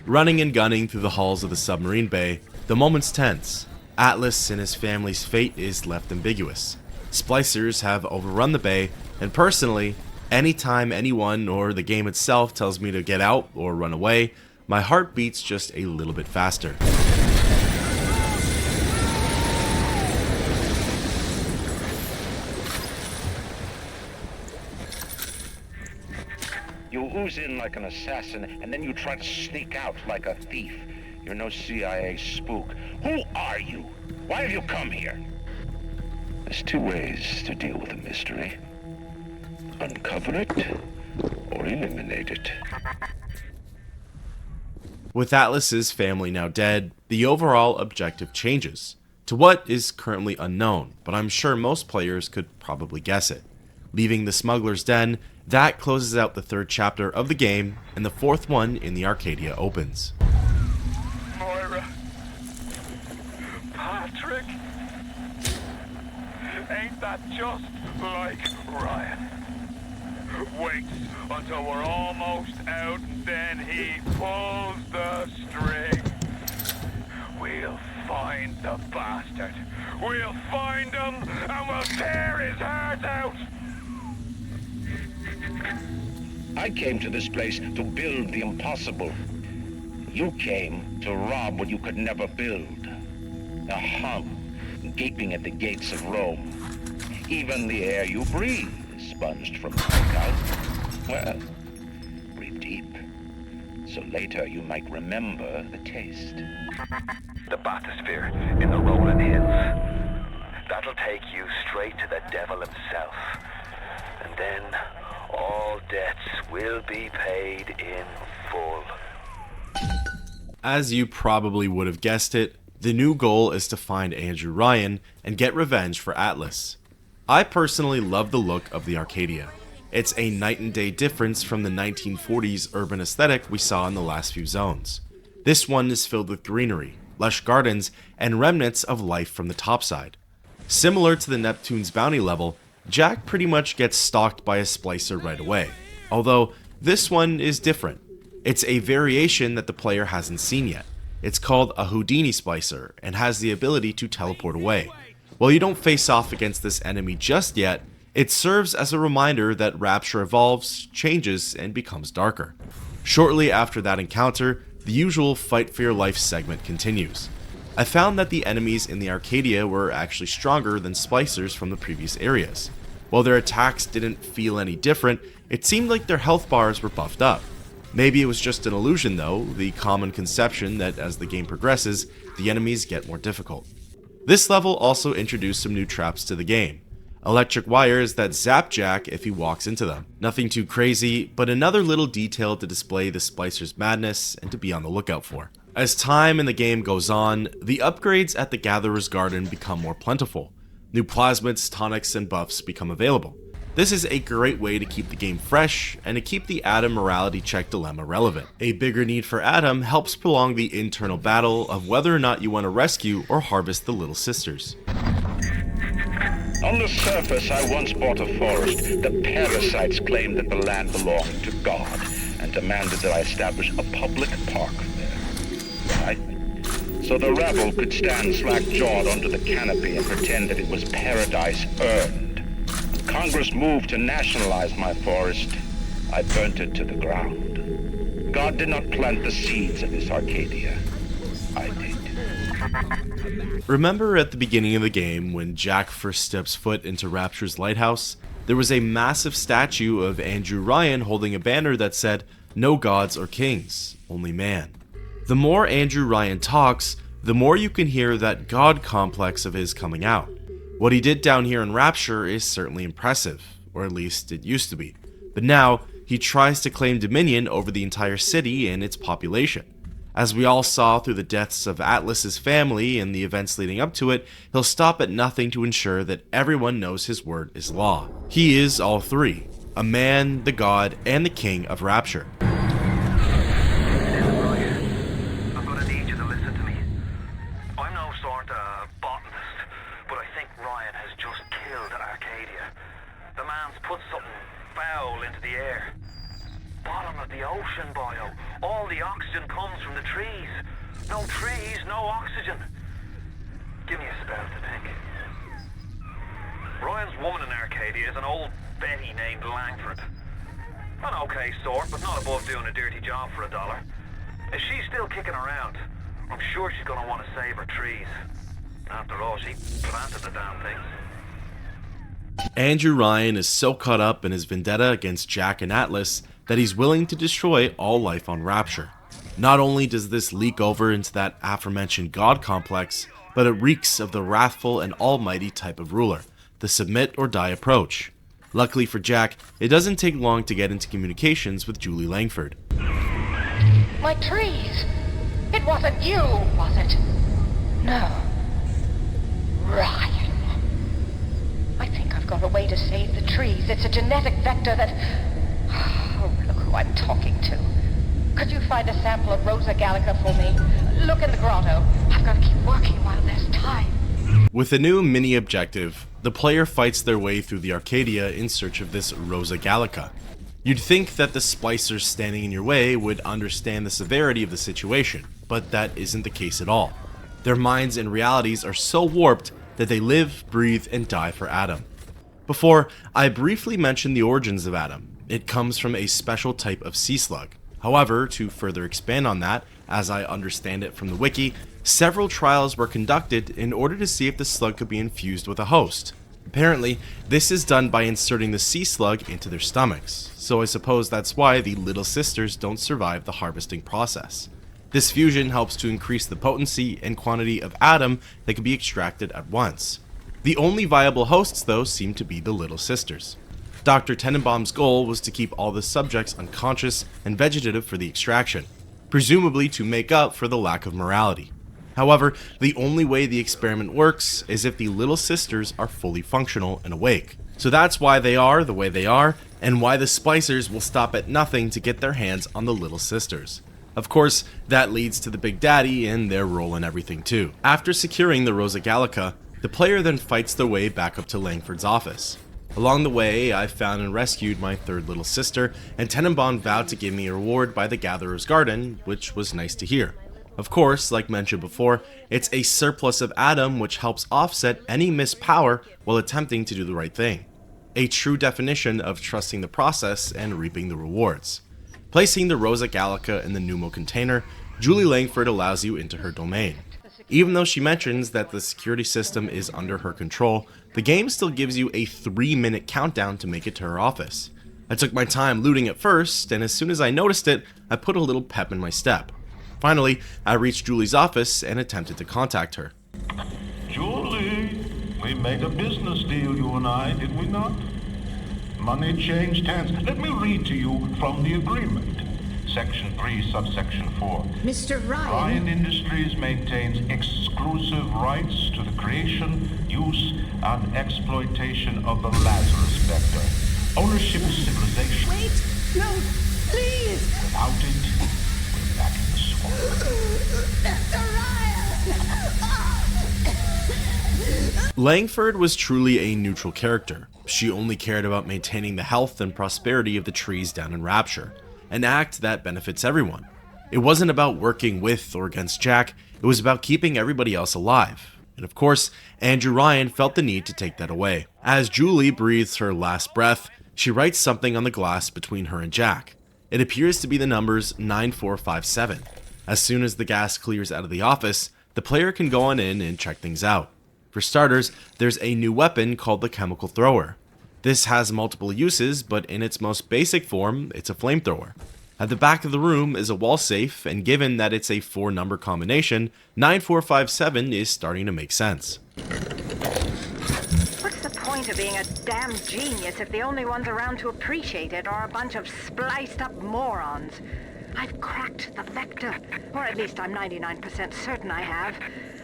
Speaker 1: Running and gunning through the halls of the submarine bay, the moment's tense. Atlas and his family's fate is left ambiguous. Splicers have overrun the bay, and personally, anytime anyone or the game itself tells me to get out or run away, my heart beats just a little bit faster.
Speaker 14: You ooze in like an assassin, and then you try to sneak out like a thief. You're no CIA spook. Who are you? Why have you come here? There's two ways to deal with a mystery. Uncover it, or eliminate it.
Speaker 1: With Atlas's family now dead, the overall objective changes to what is currently unknown, but I'm sure most players could probably guess it. Leaving the smuggler's den, that closes out the third chapter of the game, and the fourth one in the Arcadia opens.
Speaker 6: Moira,
Speaker 15: that just like Ryan? Waits until we're almost out, and then he pulls the string. We'll find the bastard. We'll find him, and we'll tear his heart out.
Speaker 14: I came to this place to build the impossible. You came to rob what you could never build. A hum, gaping at the gates of Rome. Even the air you breathe is sponged from the out. Well, breathe deep, so later you might remember the taste.
Speaker 6: The bathysphere in the rolling hills. That'll take you straight to the devil himself. And then all debts will be paid in full.
Speaker 1: As you probably would have guessed it, the new goal is to find Andrew Ryan and get revenge for Atlas. I personally love the look of the Arcadia. It's a night and day difference from the 1940s urban aesthetic we saw in the last few zones. This one is filled with greenery, lush gardens, and remnants of life from the topside. Similar to the Neptune's bounty level, Jack pretty much gets stalked by a splicer right away, although this one is different. It's a variation that the player hasn't seen yet. It's called a Houdini splicer and has the ability to teleport away. While you don't face off against this enemy just yet, it serves as a reminder that Rapture evolves, changes, and becomes darker. Shortly after that encounter, the usual fight for your life segment continues. I found that the enemies in the Arcadia were actually stronger than splicers from the previous areas. While their attacks didn't feel any different, it seemed like their health bars were buffed up. Maybe it was just an illusion though, the common conception that as the game progresses, the enemies get more difficult. This level also introduced some new traps to the game. Electric wires that zap Jack if he walks into them. Nothing too crazy, but another little detail to display the splicer's madness and to be on the lookout for. As time in the game goes on, the upgrades at the Gatherer's Garden become more plentiful. New plasmids, tonics, and buffs become available. This is a great way to keep the game fresh and to keep the Adam morality check dilemma relevant. A bigger need for Adam helps prolong the internal battle of whether or not you want to rescue or harvest the Little Sisters.
Speaker 14: On the surface, I once bought a forest. The parasites claimed that the land belonged to God and demanded that I establish a public park there. Right? So the rebel could stand slack-jawed under the canopy and pretend that it was paradise earned. Congress moved to nationalize my forest. I burnt it to the ground. God did not plant the seeds of this Arcadia. I did.
Speaker 1: Remember at the beginning of the game when Jack first steps foot into Rapture's lighthouse? There was a massive statue of Andrew Ryan holding a banner that said, "No gods or kings, only man." The more Andrew Ryan talks, the more you can hear that God complex of his coming out. What he did down here in Rapture is certainly impressive, or at least it used to be. But now, he tries to claim dominion over the entire city and its population. As we all saw through the deaths of Atlas's family and the events leading up to it, he'll stop at nothing to ensure that everyone knows his word is law. He is all three, a man, the god, and the king of Rapture.
Speaker 6: Put something foul into the air. Bottom of the ocean, Bio. All the oxygen comes from the trees. No trees, no oxygen. Give me a spell to think. Ryan's woman in Arcadia is an old Betty named Langford. An okay sort, but not above doing a dirty job for $1. If she's still kicking around, I'm sure she's gonna want to save her trees. After all, she planted the damn things.
Speaker 1: Andrew Ryan is so caught up in his vendetta against Jack and Atlas that he's willing to destroy all life on Rapture. Not only does this leak over into that aforementioned God complex, but it reeks of the wrathful and almighty type of ruler, the submit or die approach. Luckily for Jack, it doesn't take long to get into communications with Julie Langford.
Speaker 16: My trees! It wasn't you, was it? No. Ryan. I think I've got a way to save the trees. It's a genetic vector that... Oh, look who I'm talking to. Could you find a sample of Rosa Gallica for me? Look in the grotto. I've got to keep working while there's time.
Speaker 1: With a new mini objective, the player fights their way through the Arcadia in search of this Rosa Gallica. You'd think that the splicers standing in your way would understand the severity of the situation, but that isn't the case at all. Their minds and realities are so warped that they live, breathe, and die for Adam. Before, I briefly mentioned the origins of Adam. It comes from a special type of sea slug. However, to further expand on that, as I understand it from the wiki, several trials were conducted in order to see if the slug could be infused with a host. Apparently, this is done by inserting the sea slug into their stomachs, so I suppose that's why the Little Sisters don't survive the harvesting process. This fusion helps to increase the potency and quantity of Adam that can be extracted at once. The only viable hosts, though, seem to be the Little Sisters. Dr. Tenenbaum's goal was to keep all the subjects unconscious and vegetative for the extraction, presumably to make up for the lack of morality. However, the only way the experiment works is if the Little Sisters are fully functional and awake. So that's why they are the way they are, and why the splicers will stop at nothing to get their hands on the Little Sisters. Of course, that leads to the Big Daddy and their role in everything too. After securing the Rosa Gallica, the player then fights their way back up to Langford's office. Along the way, I found and rescued my third little sister, and Tenenbaum vowed to give me a reward by the Gatherer's Garden, which was nice to hear. Of course, like mentioned before, it's a surplus of Adam which helps offset any missed power while attempting to do the right thing. A true definition of trusting the process and reaping the rewards. Placing the Rosa Gallica in the pneumo container, Julie Langford allows you into her domain. Even though she mentions that the security system is under her control, the game still gives you a 3-minute countdown to make it to her office. I took my time looting at first, and as soon as I noticed it, I put a little pep in my step. Finally, I reached Julie's office and attempted to contact her.
Speaker 17: Julie, we made a business deal, you and I, did we not? Money changed hands. Let me read to you from the agreement. Section 3, subsection 4.
Speaker 18: Mr. Ryan.
Speaker 17: Ryan Industries maintains exclusive rights to the creation, use, and exploitation of the Lazarus vector. Ownership is civilization.
Speaker 18: Wait! No! Please!
Speaker 17: Without it, we're back in the swamp.
Speaker 18: Mr. Ryan!
Speaker 1: Langford was truly a neutral character. She only cared about maintaining the health and prosperity of the trees down in Rapture, an act that benefits everyone. It wasn't about working with or against Jack, it was about keeping everybody else alive. And of course, Andrew Ryan felt the need to take that away. As Julie breathes her last breath, she writes something on the glass between her and Jack. It appears to be the numbers 9457. As soon as the gas clears out of the office, the player can go on in and check things out. For starters, there's a new weapon called the chemical thrower. This has multiple uses, but in its most basic form, it's a flamethrower. At the back of the room is a wall safe, and given that it's a 4-number combination, 9457 is starting to make sense.
Speaker 16: What's the point of being a damn genius if the only ones around to appreciate it are a bunch of spliced-up morons? I've cracked the vector, or at least I'm 99% certain I have.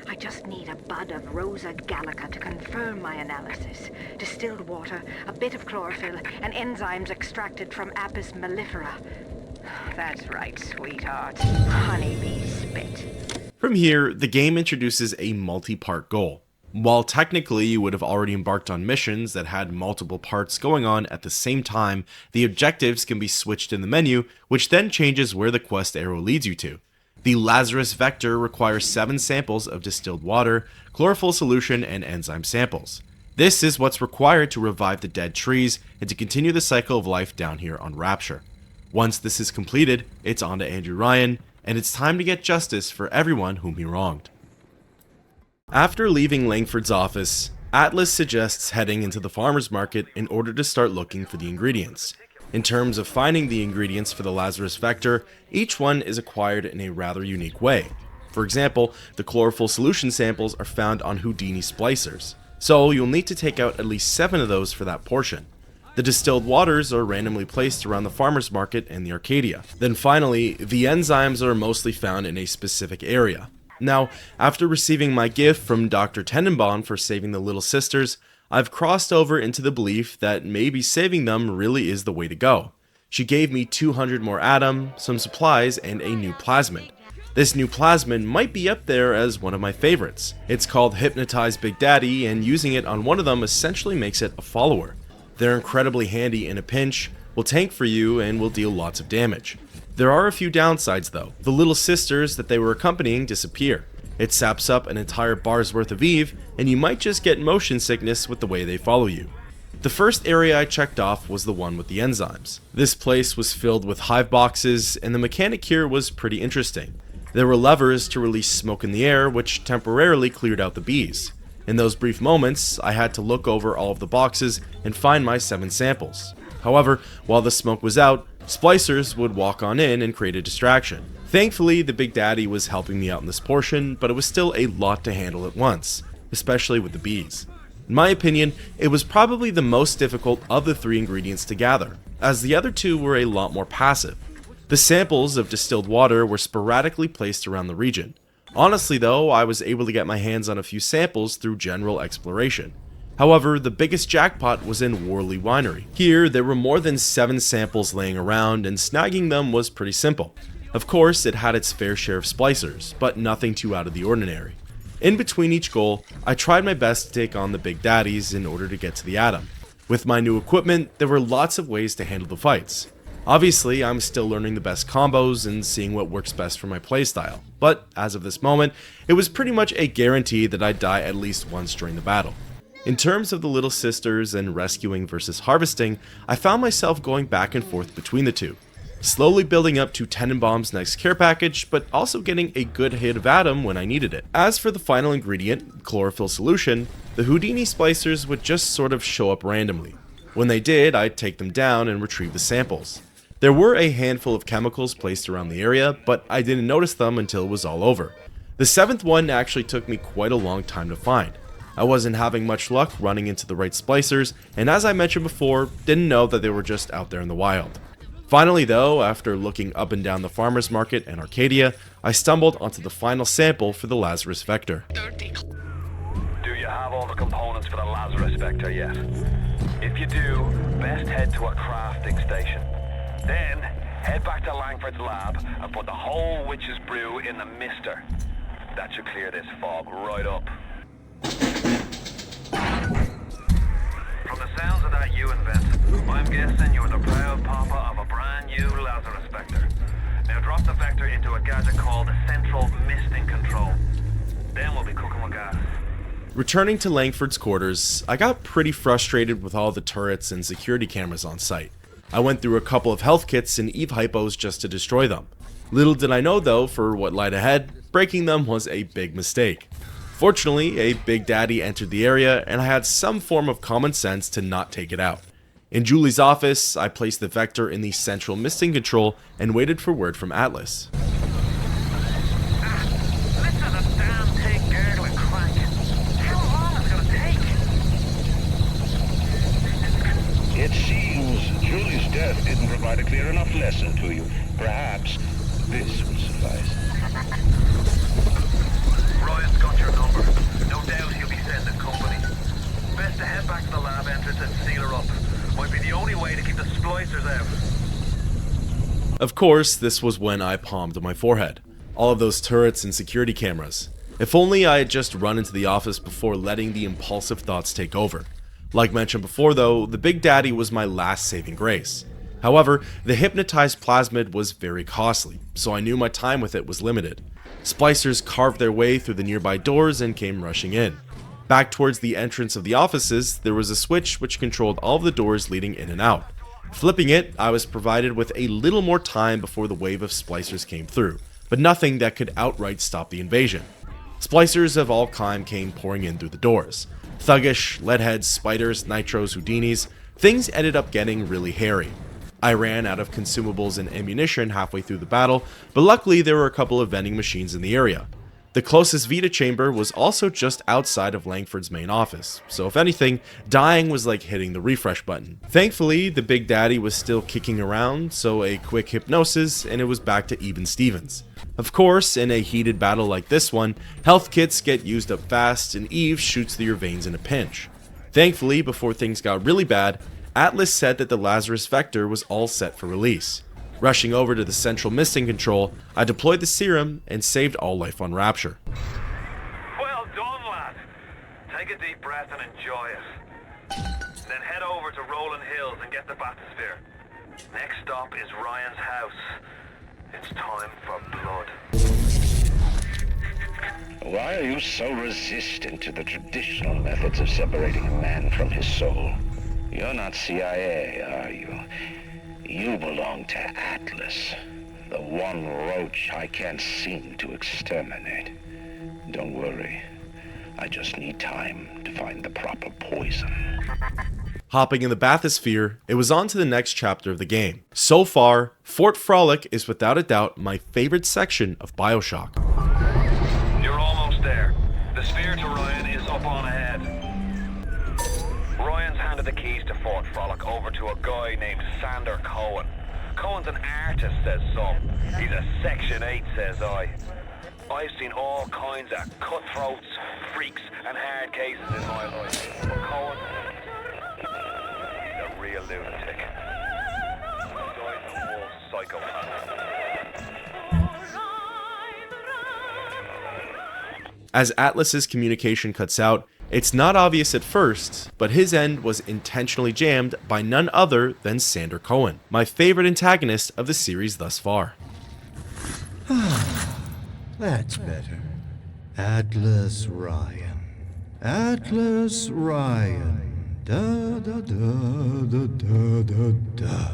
Speaker 16: I just need a bud of Rosa Gallica to confirm my analysis. Distilled water, a bit of chlorophyll, and enzymes extracted from Apis mellifera. That's right, sweetheart. Honeybee spit.
Speaker 1: From here, the game introduces a multi-part goal. While technically you would have already embarked on missions that had multiple parts going on at the same time, the objectives can be switched in the menu, which then changes where the quest arrow leads you to. The Lazarus vector requires 7 samples of distilled water, chlorophyll solution, and enzyme samples. This is what's required to revive the dead trees and to continue the cycle of life down here on Rapture. Once this is completed, it's on to Andrew Ryan, and it's time to get justice for everyone whom he wronged. After leaving Langford's office, Atlas suggests heading into the farmer's market in order to start looking for the ingredients. In terms of finding the ingredients for the Lazarus vector, each one is acquired in a rather unique way. For example, the chlorophyll solution samples are found on Houdini splicers, so you'll need to take out at least 7 of those for that portion. The distilled waters are randomly placed around the farmer's market and the Arcadia. Then finally, the enzymes are mostly found in a specific area. Now, after receiving my gift from Dr. Tenenbaum for saving the Little Sisters, I've crossed over into the belief that maybe saving them really is the way to go. She gave me 200 more Adam, some supplies, and a new Plasmid. This new plasmid might be up there as one of my favorites. It's called Hypnotize Big Daddy, and using it on one of them essentially makes it a follower. They're incredibly handy in a pinch, will tank for you, and will deal lots of damage. There are a few downsides though. The little sisters that they were accompanying disappear. It saps up an entire bar's worth of Eve, and you might just get motion sickness with the way they follow you. The first area I checked off was the one with the enzymes. This place was filled with hive boxes, and the mechanic here was pretty interesting. There were levers to release smoke in the air, which temporarily cleared out the bees. In those brief moments, I had to look over all of the boxes and find my 7 samples. However, while the smoke was out, splicers would walk on in and create a distraction. Thankfully, the Big Daddy was helping me out in this portion, but it was still a lot to handle at once, especially with the bees. In my opinion, it was probably the most difficult of the 3 ingredients to gather, as the other 2 were a lot more passive. The samples of distilled water were sporadically placed around the region. Honestly though, I was able to get my hands on a few samples through general exploration. However, the biggest jackpot was in Worley Winery. Here, there were more than 7 samples laying around, and snagging them was pretty simple. Of course, it had its fair share of splicers, but nothing too out of the ordinary. In between each goal, I tried my best to take on the Big Daddies in order to get to the atom. With my new equipment, there were lots of ways to handle the fights. Obviously, I'm still learning the best combos and seeing what works best for my playstyle, but as of this moment, it was pretty much a guarantee that I'd die at least once during the battle. In terms of the Little Sisters and rescuing versus harvesting, I found myself going back and forth between the two. Slowly building up to Tenenbaum's next care package, but also getting a good hit of Atom when I needed it. As for the final ingredient, chlorophyll solution, the Houdini splicers would just sort of show up randomly. When they did, I'd take them down and retrieve the samples. There were a handful of chemicals placed around the area, but I didn't notice them until it was all over. The 7th one actually took me quite a long time to find. I wasn't having much luck running into the right splicers, and as I mentioned before, didn't know that they were just out there in the wild. Finally though, after looking up and down the farmer's market and Arcadia, I stumbled onto the final sample for the Lazarus vector.
Speaker 6: Do you have all the components for the Lazarus vector yet? If you do, best head to a crafting station. Then, head back to Langford's lab and put the whole witch's brew in the mister. That should clear this fog right up. From the sounds of that you invent, I'm guessing you're the proud papa of a brand new Lazarus vector. Now drop the vector into a gadget called the Central Misting Control. Then we'll be cooking with gas.
Speaker 1: Returning to Langford's quarters, I got pretty frustrated with all the turrets and security cameras on site. I went through a couple of health kits and Eve hypos just to destroy them. Little did I know though, for what lied ahead, breaking them was a big mistake. Fortunately, a Big Daddy entered the area and I had some form of common sense to not take it out. In Julie's office, I placed the vector in the Central Misting Control and waited for word from Atlas.
Speaker 17: It seems Julie's death didn't provide a clear enough lesson to you. Perhaps this will suffice.
Speaker 6: Ryan's got your number. No doubt he'll be sending company. Best to head back to the lab entrance and seal her up. Might be the only way to keep the splicers out.
Speaker 1: Of course, this was when I palmed my forehead. All of those turrets and security cameras. If only I had just run into the office before letting the impulsive thoughts take over. Like mentioned before though, the Big Daddy was my last saving grace. However, the hypnotized plasmid was very costly, so I knew my time with it was limited. Splicers carved their way through the nearby doors and came rushing in. Back towards the entrance of the offices, there was a switch which controlled all of the doors leading in and out. Flipping it, I was provided with a little more time before the wave of splicers came through, but nothing that could outright stop the invasion. Splicers of all kind came pouring in through the doors. Thuggish, leadheads, spiders, nitros, houdinis, things ended up getting really hairy. I ran out of consumables and ammunition halfway through the battle, but luckily there were a couple of vending machines in the area. The closest Vita chamber was also just outside of Langford's main office, so if anything, dying was like hitting the refresh button. Thankfully, the Big Daddy was still kicking around, so a quick hypnosis and it was back to even Stevens. Of course, in a heated battle like this one, health kits get used up fast and Eve shoots through your veins in a pinch. Thankfully, before things got really bad, Atlas said that the Lazarus vector was all set for release. Rushing over to the central misting control, I deployed the serum and saved all life on Rapture.
Speaker 6: Well done, lad. Take a deep breath and enjoy it. Then head over to Rolling Hills and get the bathysphere. Next stop is Ryan's house. It's time for blood.
Speaker 14: Why are you so resistant to the traditional methods of separating a man from his soul? You're not CIA, are you? You belong to Atlas, the one roach I can't seem to exterminate. Don't worry. I just need time to find the proper poison.
Speaker 1: Hopping in the bathysphere, it was on to the next chapter of the game. So far, Fort Frolic is without a doubt my favorite section of BioShock.
Speaker 6: You're almost there. The sphere to Ryan is up on ahead. Ryan's handed the keys to Fort Frolic over to a guy named Sander Cohen. Cohen's an artist, says some. He's a Section 8, says I. I've seen all kinds of cutthroats, freaks, and hard cases in my life. But Cohen, he's a real lunatic. He's a wolf psychopath.
Speaker 1: As Atlas's communication cuts out, it's not obvious at first, but his end was intentionally jammed by none other than Sander Cohen, my favorite antagonist of the series thus far.
Speaker 19: That's better. Atlas Ryan. Atlas Ryan. Da da da da da da da.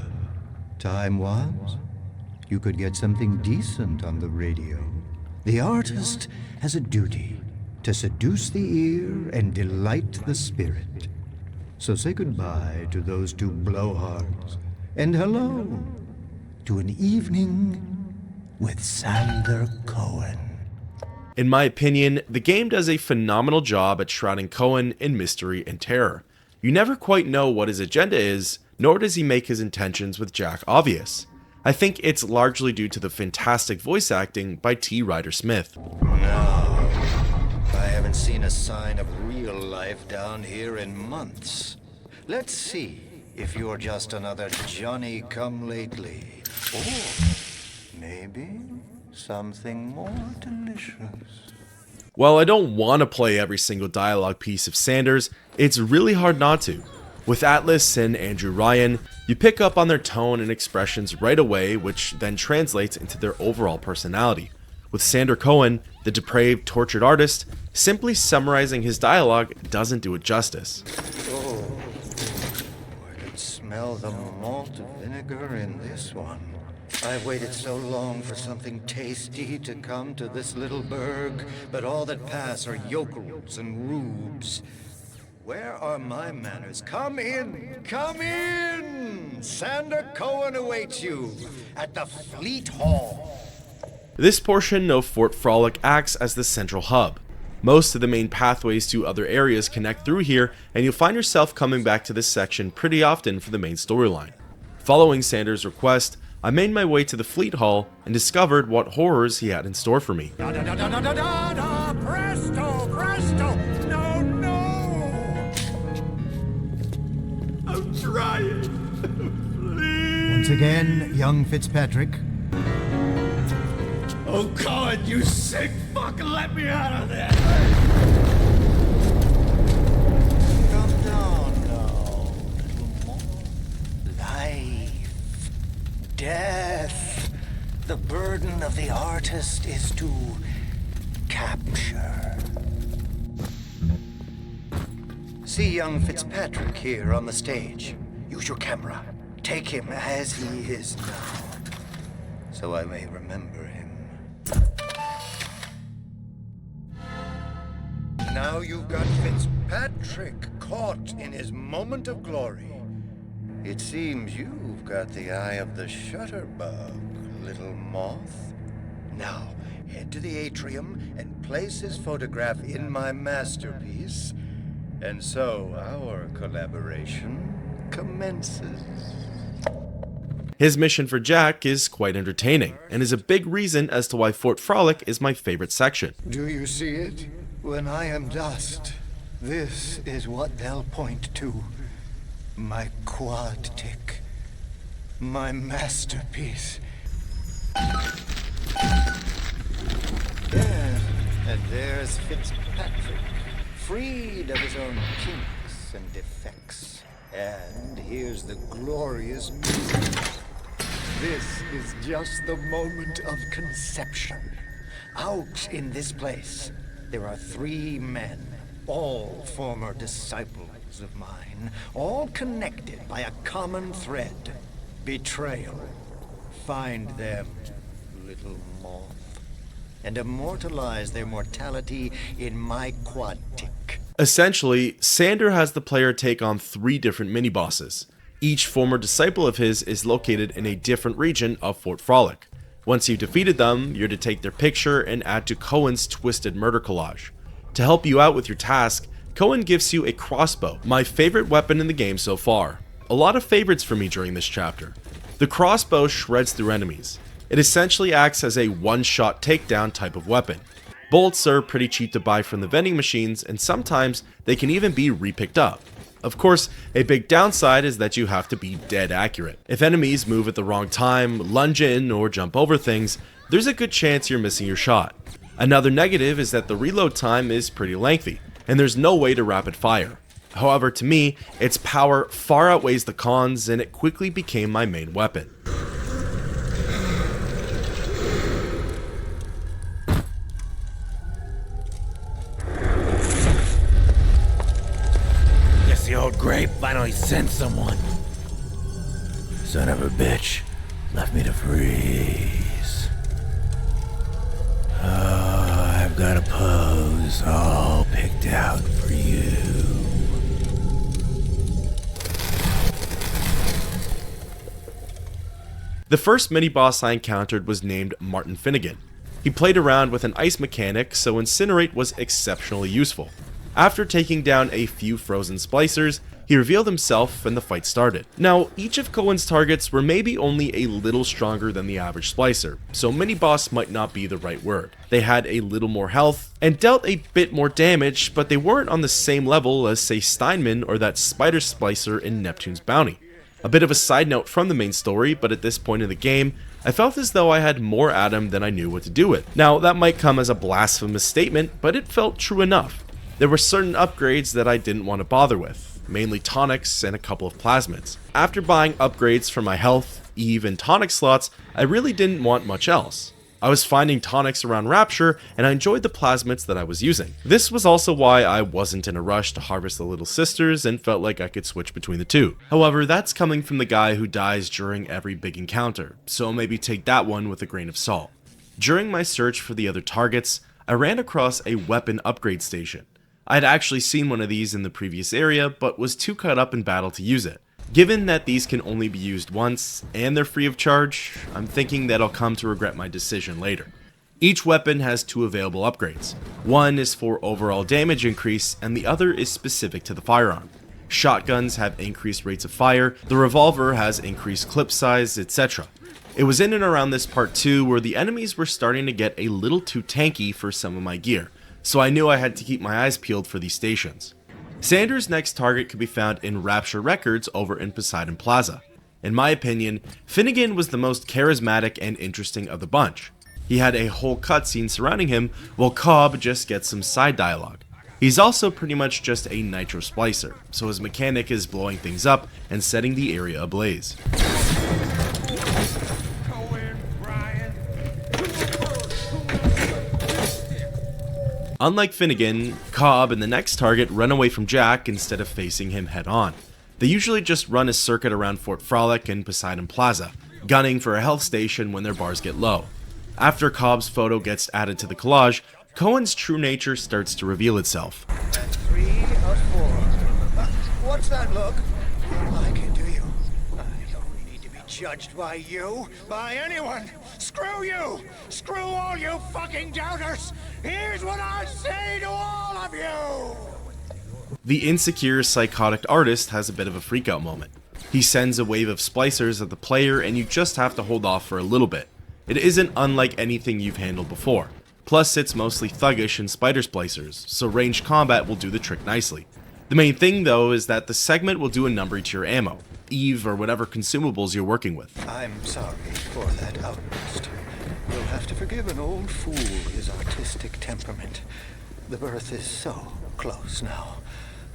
Speaker 19: Time was, you could get something decent on the radio. The artist has a duty to seduce the ear and delight the spirit. So say goodbye to those two blowhards, and hello to an evening with Sander Cohen.
Speaker 1: In my opinion, the game does a phenomenal job at shrouding Cohen in mystery and terror. You never quite know what his agenda is, nor does he make his intentions with Jack obvious. I think it's largely due to the fantastic voice acting by T. Ryder Smith.
Speaker 19: No, I haven't seen a sign of real life down here in months. Let's see if you're just another Johnny-come-lately, or maybe something more delicious.
Speaker 1: While I don't want to play every single dialogue piece of Sanders, it's really hard not to. With Atlas and Andrew Ryan, you pick up on their tone and expressions right away, which then translates into their overall personality. With Sander Cohen, the depraved, tortured artist, simply summarizing his dialogue doesn't do it justice.
Speaker 19: Oh, I can smell the malt vinegar in this one. I've waited so long for something tasty to come to this little burg, but all that pass are yokels and rubes. Where are my manners? Come in! Come in! Sander Cohen awaits you at the Fleet Hall.
Speaker 1: This portion of Fort Frolic acts as the central hub. Most of the main pathways to other areas connect through here, and you'll find yourself coming back to this section pretty often for the main storyline. Following Sander's request, I made my way to the Fleet Hall and discovered what horrors he had in store for me.
Speaker 7: Presto, presto! No, no!
Speaker 4: I'm trying. Please.
Speaker 19: Once again, young Fitzpatrick.
Speaker 4: Oh, God, you sick fuck, let me out of there!
Speaker 19: Come down now. Life. Death. The burden of the artist is to capture. See young Fitzpatrick here on the stage. Use your camera. Take him as he is now, so I may remember him. Now you've got Fitzpatrick caught in his moment of glory. It seems you've got the eye of the shutterbug, little moth. Now, head to the atrium and place his photograph in my masterpiece, and so our collaboration commences.
Speaker 1: His mission for Jack is quite entertaining, and is a big reason as to why Fort Frolic is my favorite section.
Speaker 19: Do you see it? When I am dust, this is what they'll point to. My quad tick.
Speaker 7: My masterpiece. Yeah, and there's Fitzpatrick, freed of his own kinks and defects. And here's the glorious music. This is just the moment of conception. Out in this place, there are 3 men, all former disciples of mine, all connected by a common thread. Betrayal. Find them, little moth, and immortalize their mortality in my quad tick.
Speaker 1: Essentially, Sander has the player take on 3 different mini-bosses. Each former disciple of his is located in a different region of Fort Frolic. Once you've defeated them, you're to take their picture and add to Cohen's twisted murder collage. To help you out with your task, Cohen gives you a crossbow, my favorite weapon in the game so far. A lot of favorites for me during this chapter. The crossbow shreds through enemies. It essentially acts as a one-shot takedown type of weapon. Bolts are pretty cheap to buy from the vending machines, and sometimes they can even be re-picked up. Of course, a big downside is that you have to be dead accurate. If enemies move at the wrong time, lunge in, or jump over things, there's a good chance you're missing your shot. Another negative is that the reload time is pretty lengthy, and there's no way to rapid fire. However, to me, its power far outweighs the cons, and it quickly became my main weapon.
Speaker 20: Guess the old grape finally sent someone. Son of a bitch, left me to freeze. Oh, I've got a pose all picked out for you.
Speaker 1: The first mini-boss I encountered was named Martin Finnegan. He played around with an ice mechanic, so Incinerate was exceptionally useful. After taking down a few frozen splicers, he revealed himself and the fight started. Now, each of Cohen's targets were maybe only a little stronger than the average splicer, so mini-boss might not be the right word. They had a little more health and dealt a bit more damage, but they weren't on the same level as, say, Steinman or that spider splicer in Neptune's Bounty. A bit of a side note from the main story, but at this point in the game, I felt as though I had more Adam than I knew what to do with. Now, that might come as a blasphemous statement, but it felt true enough. There were certain upgrades that I didn't want to bother with, mainly tonics and a couple of plasmids. After buying upgrades for my health, Eve, and tonic slots, I really didn't want much else. I was finding tonics around Rapture, and I enjoyed the plasmids that I was using. This was also why I wasn't in a rush to harvest the Little Sisters and felt like I could switch between the two. However, that's coming from the guy who dies during every big encounter, so maybe take that one with a grain of salt. During my search for the other targets, I ran across a weapon upgrade station. I had actually seen one of these in the previous area, but was too caught up in battle to use it. Given that these can only be used once, and they're free of charge, I'm thinking that I'll come to regret my decision later. Each weapon has 2 available upgrades. One is for overall damage increase, and the other is specific to the firearm. Shotguns have increased rates of fire, the revolver has increased clip size, etc. It was in and around this part 2 where the enemies were starting to get a little too tanky for some of my gear, so I knew I had to keep my eyes peeled for these stations. Sander's next target could be found in Rapture Records over in Poseidon Plaza. In my opinion, Finnegan was the most charismatic and interesting of the bunch. He had a whole cutscene surrounding him, while Cobb just gets some side dialogue. He's also pretty much just a nitro splicer, so his mechanic is blowing things up and setting the area ablaze. Unlike Finnegan, Cobb and the next target run away from Jack instead of facing him head on. They usually just run a circuit around Fort Frolic and Poseidon Plaza, gunning for a health station when their bars get low. After Cobb's photo gets added to the collage, Cohen's true nature starts to reveal itself.
Speaker 7: 3 of 4. What's that look? You don't like it, do you? I don't need to be judged by you, by anyone. Screw you! Screw all you fucking doubters! Here's what I say to all of you!
Speaker 1: The insecure, psychotic artist has a bit of a freakout moment. He sends a wave of splicers at the player and you just have to hold off for a little bit. It isn't unlike anything you've handled before. Plus, it's mostly thuggish and spider splicers, so ranged combat will do the trick nicely. The main thing though is that the segment will do a number to your ammo. Eve or whatever consumables you're working with.
Speaker 19: I'm sorry for that outburst. You'll have to forgive an old fool his artistic temperament. The birth is so close now.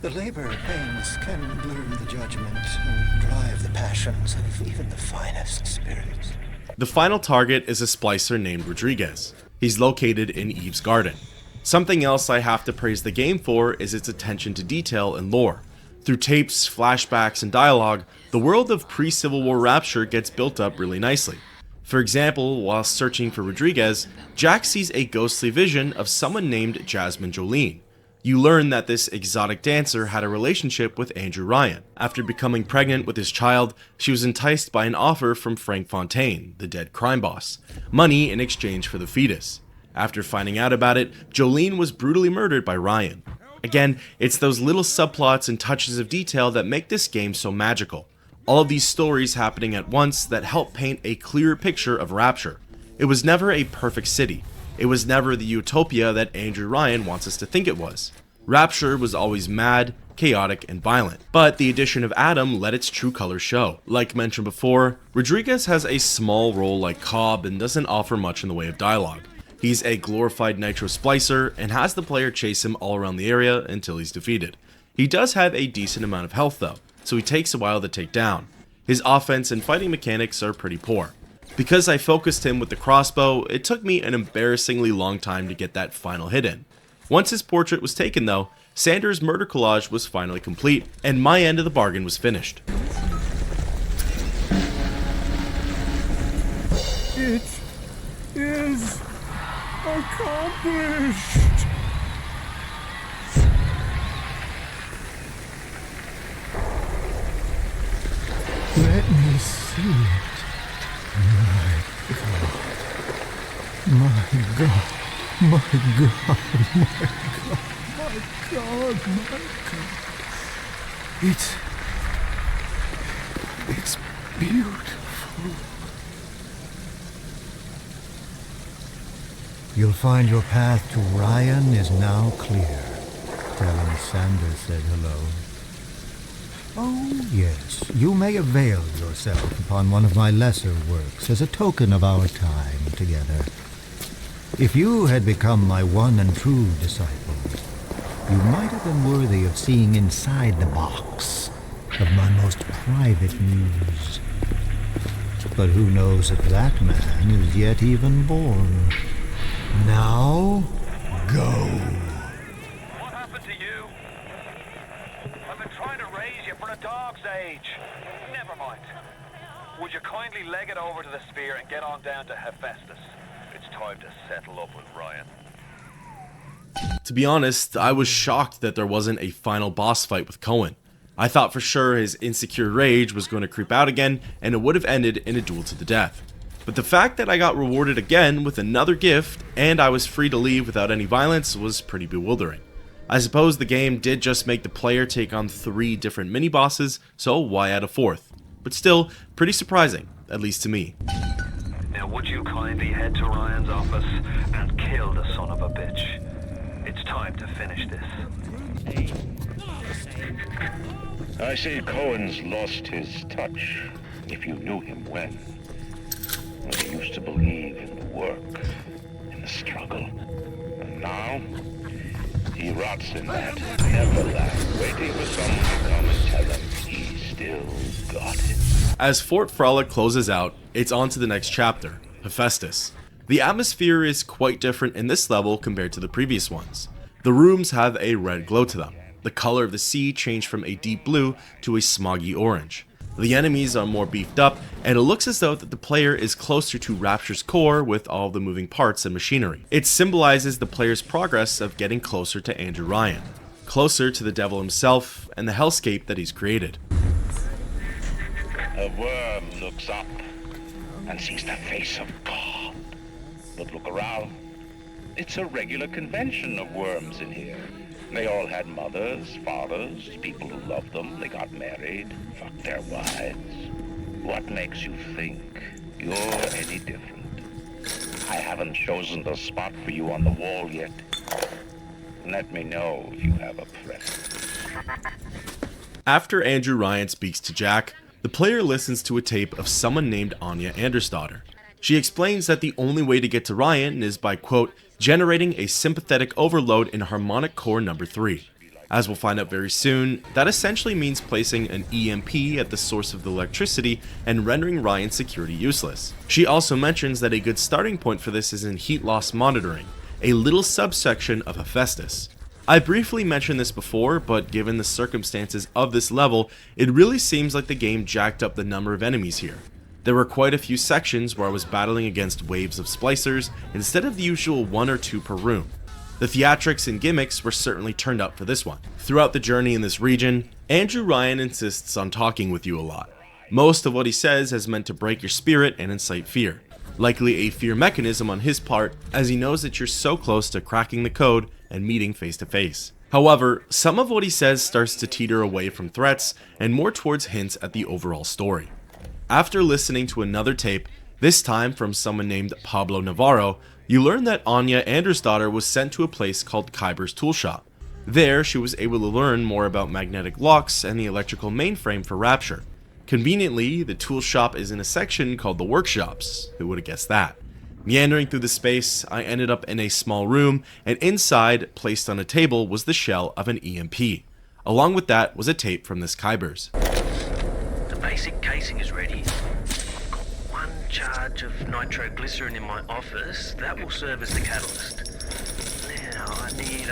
Speaker 19: The labor pains can blur the judgment and drive the passions of even the finest spirits.
Speaker 1: The final target is a splicer named Rodriguez. He's located in Eve's garden. Something else I have to praise the game for is its attention to detail and lore. Through tapes, flashbacks, and dialogue, the world of pre-Civil War Rapture gets built up really nicely. For example, while searching for Rodriguez, Jack sees a ghostly vision of someone named Jasmine Jolene. You learn that this exotic dancer had a relationship with Andrew Ryan. After becoming pregnant with his child, she was enticed by an offer from Frank Fontaine, the dead crime boss, money in exchange for the fetus. After finding out about it, Jolene was brutally murdered by Ryan. Again, it's those little subplots and touches of detail that make this game so magical. All of these stories happening at once that help paint a clearer picture of Rapture. It was never a perfect city. It was never the utopia that Andrew Ryan wants us to think it was. Rapture was always mad, chaotic, and violent, but the addition of Adam let its true colors show. Like mentioned before, Rodriguez has a small role like Cobb and doesn't offer much in the way of dialogue. He's a glorified nitro splicer and has the player chase him all around the area until he's defeated. He does have a decent amount of health though, so he takes a while to take down. His offense and fighting mechanics are pretty poor. Because I focused him with the crossbow, it took me an embarrassingly long time to get that final hit in. Once his portrait was taken though, Sanders' murder collage was finally complete, and my end of the bargain was finished.
Speaker 4: It is accomplished! Let me see it. My God, my God, my God, my God, my God. It's beautiful.
Speaker 19: You'll find your path to Ryan is now clear. Tell him Sanders said hello. Oh, yes, you may avail yourself upon one of my lesser works as a token of our time together. If you had become my one and true disciple, you might have been worthy of seeing inside the box of my most private muse. But who knows if that man is yet even born. Now, go.
Speaker 6: What happened to you? I've been trying to raise you for a dog's age. Never mind. Would you kindly leg it over to the spear and get on down to Hephaestus? It's time to settle up with Ryan.
Speaker 1: To be honest, I was shocked that there wasn't a final boss fight with Cohen. I thought for sure his insecure rage was going to creep out again and it would have ended in a duel to the death. But the fact that I got rewarded again with another gift and I was free to leave without any violence was pretty bewildering. I suppose the game did just make the player take on 3 different mini-bosses, so why add a 4th? But still, pretty surprising, at least to me.
Speaker 6: Now would you kindly head to Ryan's office and kill the son of a bitch? It's time to finish this.
Speaker 14: I see Cohen's lost his touch, if you knew him well. When he used to believe in the work, in the struggle. And now, he rots in that Neverland, waiting for someone to come and tell him he still got it.
Speaker 1: As Fort Frolic closes out, it's on to the next chapter, Hephaestus. The atmosphere is quite different in this level compared to the previous ones. The rooms have a red glow to them. The color of the sea changed from a deep blue to a smoggy orange. The enemies are more beefed up, and it looks as though that the player is closer to Rapture's core with all the moving parts and machinery. It symbolizes the player's progress of getting closer to Andrew Ryan, closer to the devil himself and the hellscape that he's created.
Speaker 14: A worm looks up and sees the face of God. But look around. It's a regular convention of worms in here. They all had mothers, fathers, people who loved them. They got married, fucked their wives. What makes you think you're any different? I haven't chosen the spot for you on the wall yet. Let me know if you have a preference.
Speaker 1: After Andrew Ryan speaks to Jack, the player listens to a tape of someone named Anya Andersdotter. She explains that the only way to get to Ryan is by, quote, generating a sympathetic overload in harmonic core number 3. As we'll find out very soon, that essentially means placing an EMP at the source of the electricity and rendering Ryan's security useless. She also mentions that a good starting point for this is in heat loss monitoring, a little subsection of Hephaestus. I briefly mentioned this before, but given the circumstances of this level, it really seems like the game jacked up the number of enemies here. There were quite a few sections where I was battling against waves of splicers instead of the usual 1 or 2 per room. The theatrics and gimmicks were certainly turned up for this one. Throughout the journey in this region, Andrew Ryan insists on talking with you a lot. Most of what he says is meant to break your spirit and incite fear. Likely a fear mechanism on his part, as he knows that you're so close to cracking the code and meeting face to face. However, some of what he says starts to teeter away from threats and more towards hints at the overall story. After listening to another tape, this time from someone named Pablo Navarro, you learn that Anya Andersdotter was sent to a place called Kyber's Tool Shop. There, she was able to learn more about magnetic locks and the electrical mainframe for Rapture. Conveniently, the tool shop is in a section called the workshops. Who would have guessed that? Meandering through the space, I ended up in a small room, and inside, placed on a table, was the shell of an EMP. Along with that was a tape from this Kyber's.
Speaker 20: The basic casing is ready. I've got 1 charge of nitroglycerin in my office. That will serve as the catalyst. Now I need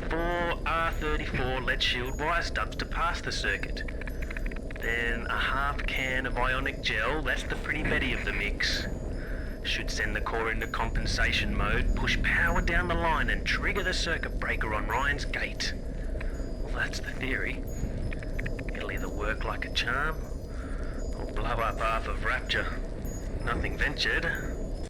Speaker 20: 4 R34 lead shield wire stubs to pass the circuit. Then a half can of ionic gel, that's the pretty Betty of the mix. Should send the core into compensation mode, push power down the line and trigger the circuit breaker on Ryan's gate. Well, that's the theory. It'll either work like a charm, or blow up half of Rapture. Nothing ventured.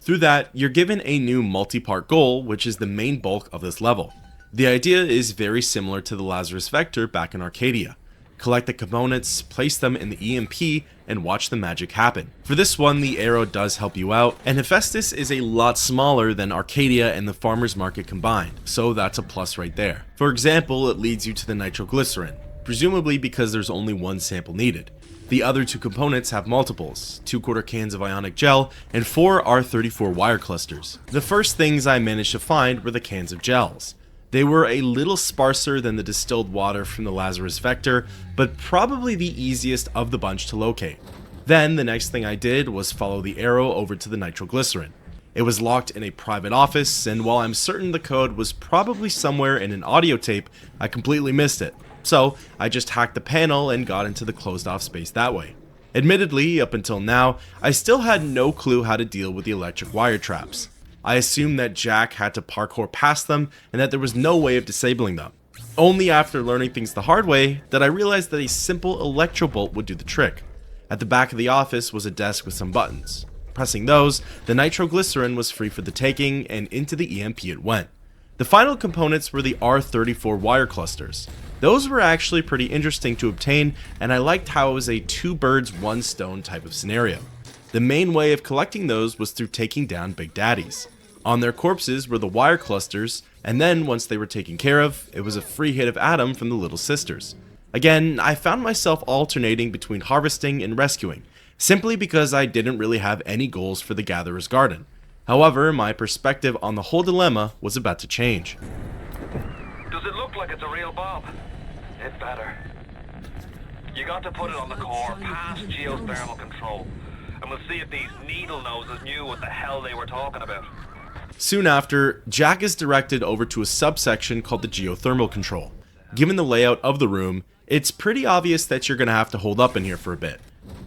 Speaker 1: Through that, you're given a new multi-part goal, which is the main bulk of this level. The idea is very similar to the Lazarus Vector back in Arcadia. Collect the components, place them in the EMP, and watch the magic happen. For this one, the arrow does help you out, and Hephaestus is a lot smaller than Arcadia and the farmer's market combined, so that's a plus right there. For example, it leads you to the nitroglycerin, presumably because there's only 1 sample needed. The other 2 components have multiples, 2 quarter cans of ionic gel, and 4 R34 wire clusters. The first things I managed to find were the cans of gels. They were a little sparser than the distilled water from the Lazarus Vector, but probably the easiest of the bunch to locate. Then the next thing I did was follow the arrow over to the nitroglycerin. It was locked in a private office, and while I'm certain the code was probably somewhere in an audio tape, I completely missed it. So I just hacked the panel and got into the closed off space that way. Admittedly, up until now, I still had no clue how to deal with the electric wire traps. I assumed that Jack had to parkour past them and that there was no way of disabling them. Only after learning things the hard way did I realize that a simple electrobolt would do the trick. At the back of the office was a desk with some buttons. Pressing those, the nitroglycerin was free for the taking, and into the EMP it went. The final components were the R34 wire clusters. Those were actually pretty interesting to obtain, and I liked how it was a 2 birds 1 stone type of scenario. The main way of collecting those was through taking down Big Daddies. On their corpses were the wire clusters, and then once they were taken care of, it was a free hit of Adam from the Little Sisters. Again, I found myself alternating between harvesting and rescuing, simply because I didn't really have any goals for the Gatherer's Garden. However, my perspective on the whole dilemma was about to change.
Speaker 6: Does it look like it's a real bomb? It better. You got to put it on the core, past geothermal control, and we'll see if these needle noses knew what the hell they were talking about.
Speaker 1: Soon after, Jack is directed over to a subsection called the geothermal control. Given the layout of the room, it's pretty obvious that you're going to have to hold up in here for a bit.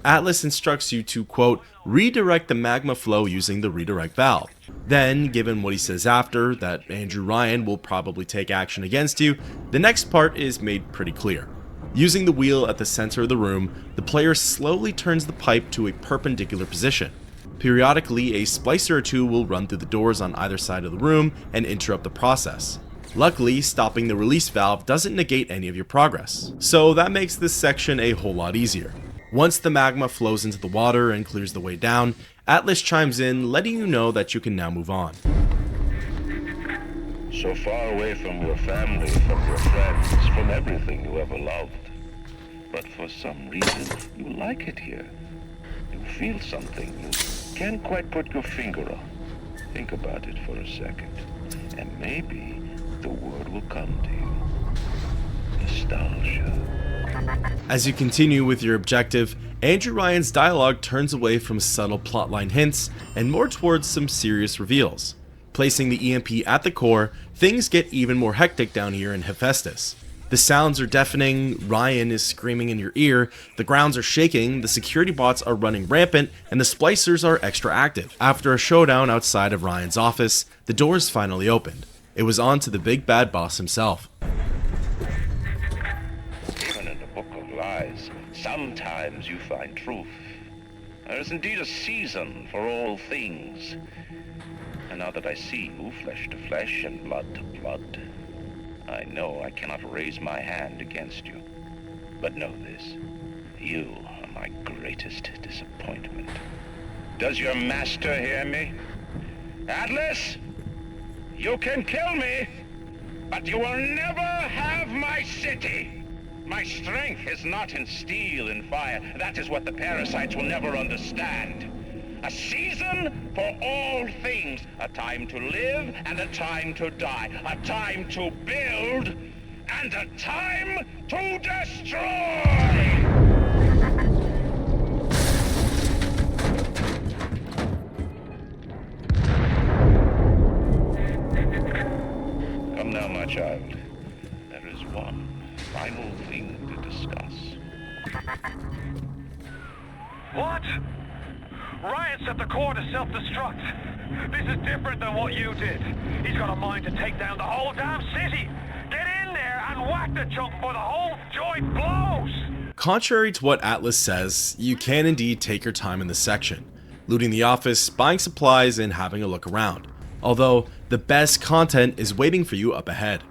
Speaker 1: Atlas instructs you to, quote, redirect the magma flow using the redirect valve. Then, given what he says after, that Andrew Ryan will probably take action against you, the next part is made pretty clear. Using the wheel at the center of the room, the player slowly turns the pipe to a perpendicular position. Periodically, a splicer or 2 will run through the doors on either side of the room and interrupt the process. Luckily, stopping the release valve doesn't negate any of your progress, so that makes this section a whole lot easier. Once the magma flows into the water and clears the way down, Atlas chimes in, letting you know that you can now move on.
Speaker 14: So far away from your family, from your friends, from everything you ever loved. but for some reason, you like it here. You feel something you can't quite put your finger on. Think about it for a second, and maybe the word will come to you. Nostalgia.
Speaker 1: As you continue with your objective, Andrew Ryan's dialogue turns away from subtle plotline hints and more towards some serious reveals. Placing the EMP at the core, things get even more hectic down here in Hephaestus. The sounds are deafening, Ryan is screaming in your ear, the grounds are shaking, the security bots are running rampant, and the splicers are extra active. After a showdown outside of Ryan's office, the doors finally opened. It was on to the big bad boss himself.
Speaker 14: Even in the book of lies, sometimes you find truth. There is indeed a season for all things. And now that I see you flesh to flesh and blood to blood, I know I cannot raise my hand against you. But know this, you are my greatest disappointment. Does your master hear me? Atlas, you can kill me, but you will never have my city. My strength is not in steel and fire. That is what the parasites will never understand. A season for all things. A time to live and a time to die. A time to build and a time to destroy! Come now, my child. There is one final thing to discuss.
Speaker 15: What? Ryan set the core to self-destruct. This is different than what you did. He's got a mind to take down the whole damn city. Get in there and whack the chunk before the whole joint blows!
Speaker 1: Contrary to what Atlas says, you can indeed take your time in this section, looting the office, buying supplies, and having a look around. Although, the best content is waiting for you up ahead.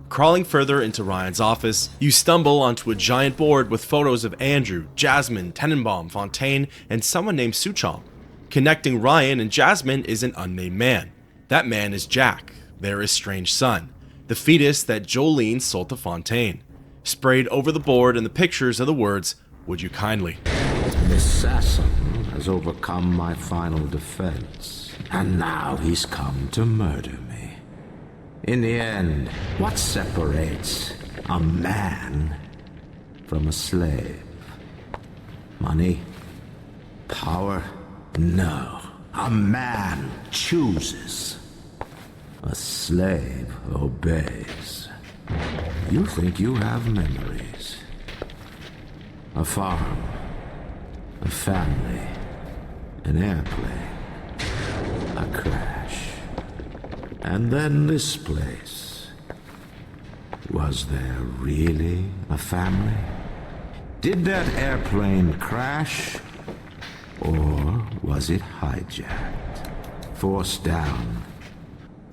Speaker 1: Crawling further into Ryan's office, you stumble onto a giant board with photos of Andrew, Jasmine, Tenenbaum, Fontaine, and someone named Suchong. Connecting Ryan and Jasmine is an unnamed man. That man is Jack, their estranged son, the fetus that Jolene sold to Fontaine. Sprayed over the board and the pictures are the words, "Would you kindly?"
Speaker 21: The assassin has overcome my final defense, and now he's come to murder me. In the end, what separates a man from a slave? Money? Power? No. A man chooses. A slave obeys. You think you have memories. A farm. A family. An airplane. A crash. And then this place. Was there really a family? Did that airplane crash? Or was it hijacked? Forced down.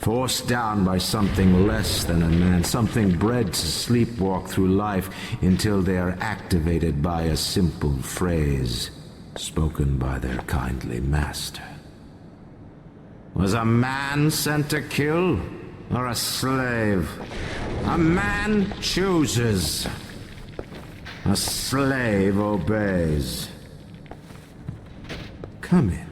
Speaker 21: Forced down by something less than a man, something bred to sleepwalk through life until they are activated by a simple phrase spoken by their kindly master. Was a man sent to kill, or a slave? A man chooses. A slave obeys. Come in.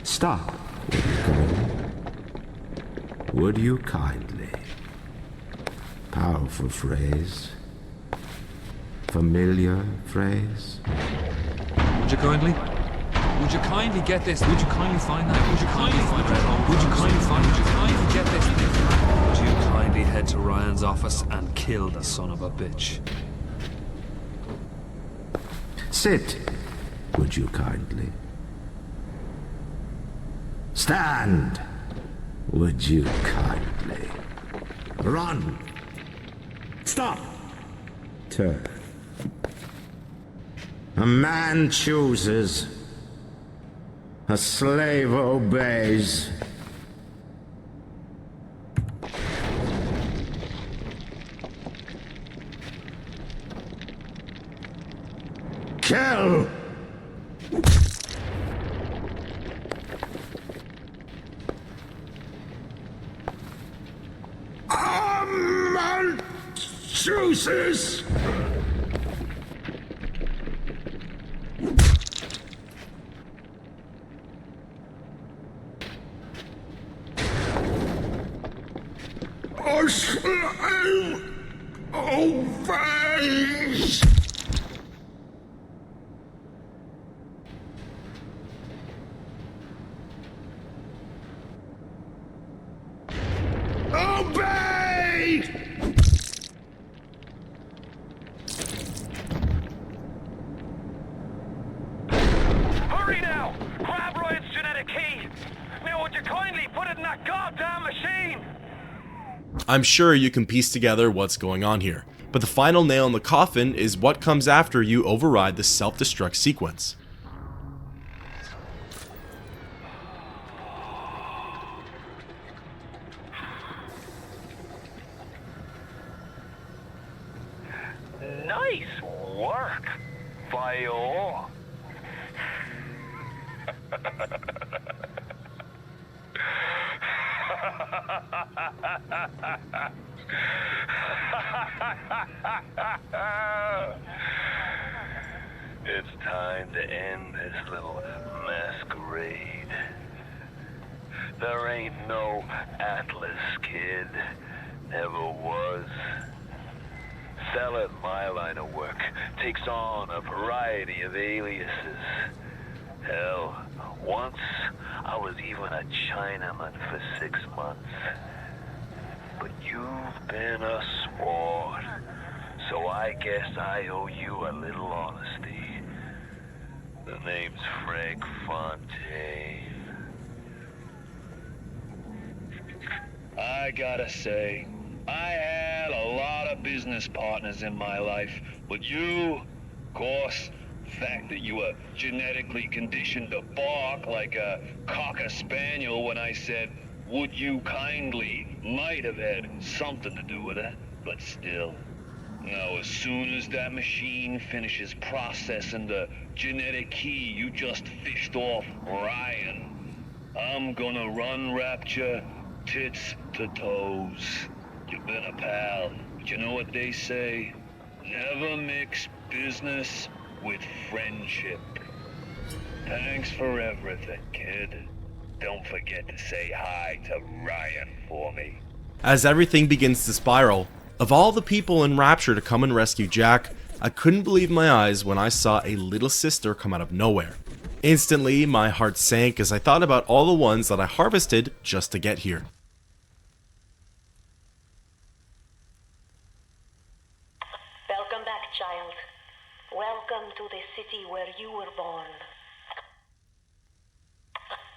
Speaker 21: Stop, would you kindly? Would you kindly? Powerful phrase. Familiar phrase.
Speaker 22: Would you kindly? Would you kindly get this? Would you kindly find that? Would you kindly find that? Would you kindly find it? Would you kindly get this? Would you kindly head to Ryan's office and kill the son of a bitch?
Speaker 21: Sit, would you kindly? Stand, would you kindly? Run! Stop! Turn. A man chooses. A slave obeys. Kill!
Speaker 4: Deuces! Oh, face! Obey!
Speaker 15: Hurry now! Grab Ryan's genetic key! Now would you kindly put it in that goddamn machine?
Speaker 1: I'm sure you can piece together what's going on here, but the final nail in the coffin is what comes after you override the self-destruct sequence.
Speaker 6: Nice work, Bio. It's time to end this little masquerade. There ain't no Atlas, kid. Never was. Selling my line of work takes on a variety of aliases. Hell, once I was even a Chinaman for 6 months. But you've been a sport, so I guess I owe you a little honesty. The name's Frank Fontaine.
Speaker 2: I gotta say, I had a lot of business partners in my life, but you, of course, the fact that you were genetically conditioned to bark like a cocker spaniel when I said, would you kindly, might have had something to do with it, but still. Now, as soon as that machine finishes processing the genetic key you just fished off Ryan, I'm gonna run Rapture tits to toes. You've been a pal, but you know what they say? Never mix business with friendship. Thanks for everything, kid. Don't forget to say hi to Ryan for me.
Speaker 1: As everything begins to spiral, of all the people in Rapture to come and rescue Jack, I couldn't believe my eyes when I saw a little sister come out of nowhere. Instantly, my heart sank as I thought about all the ones that I harvested just to get here.
Speaker 11: Welcome back, child. Welcome to the city where you were born.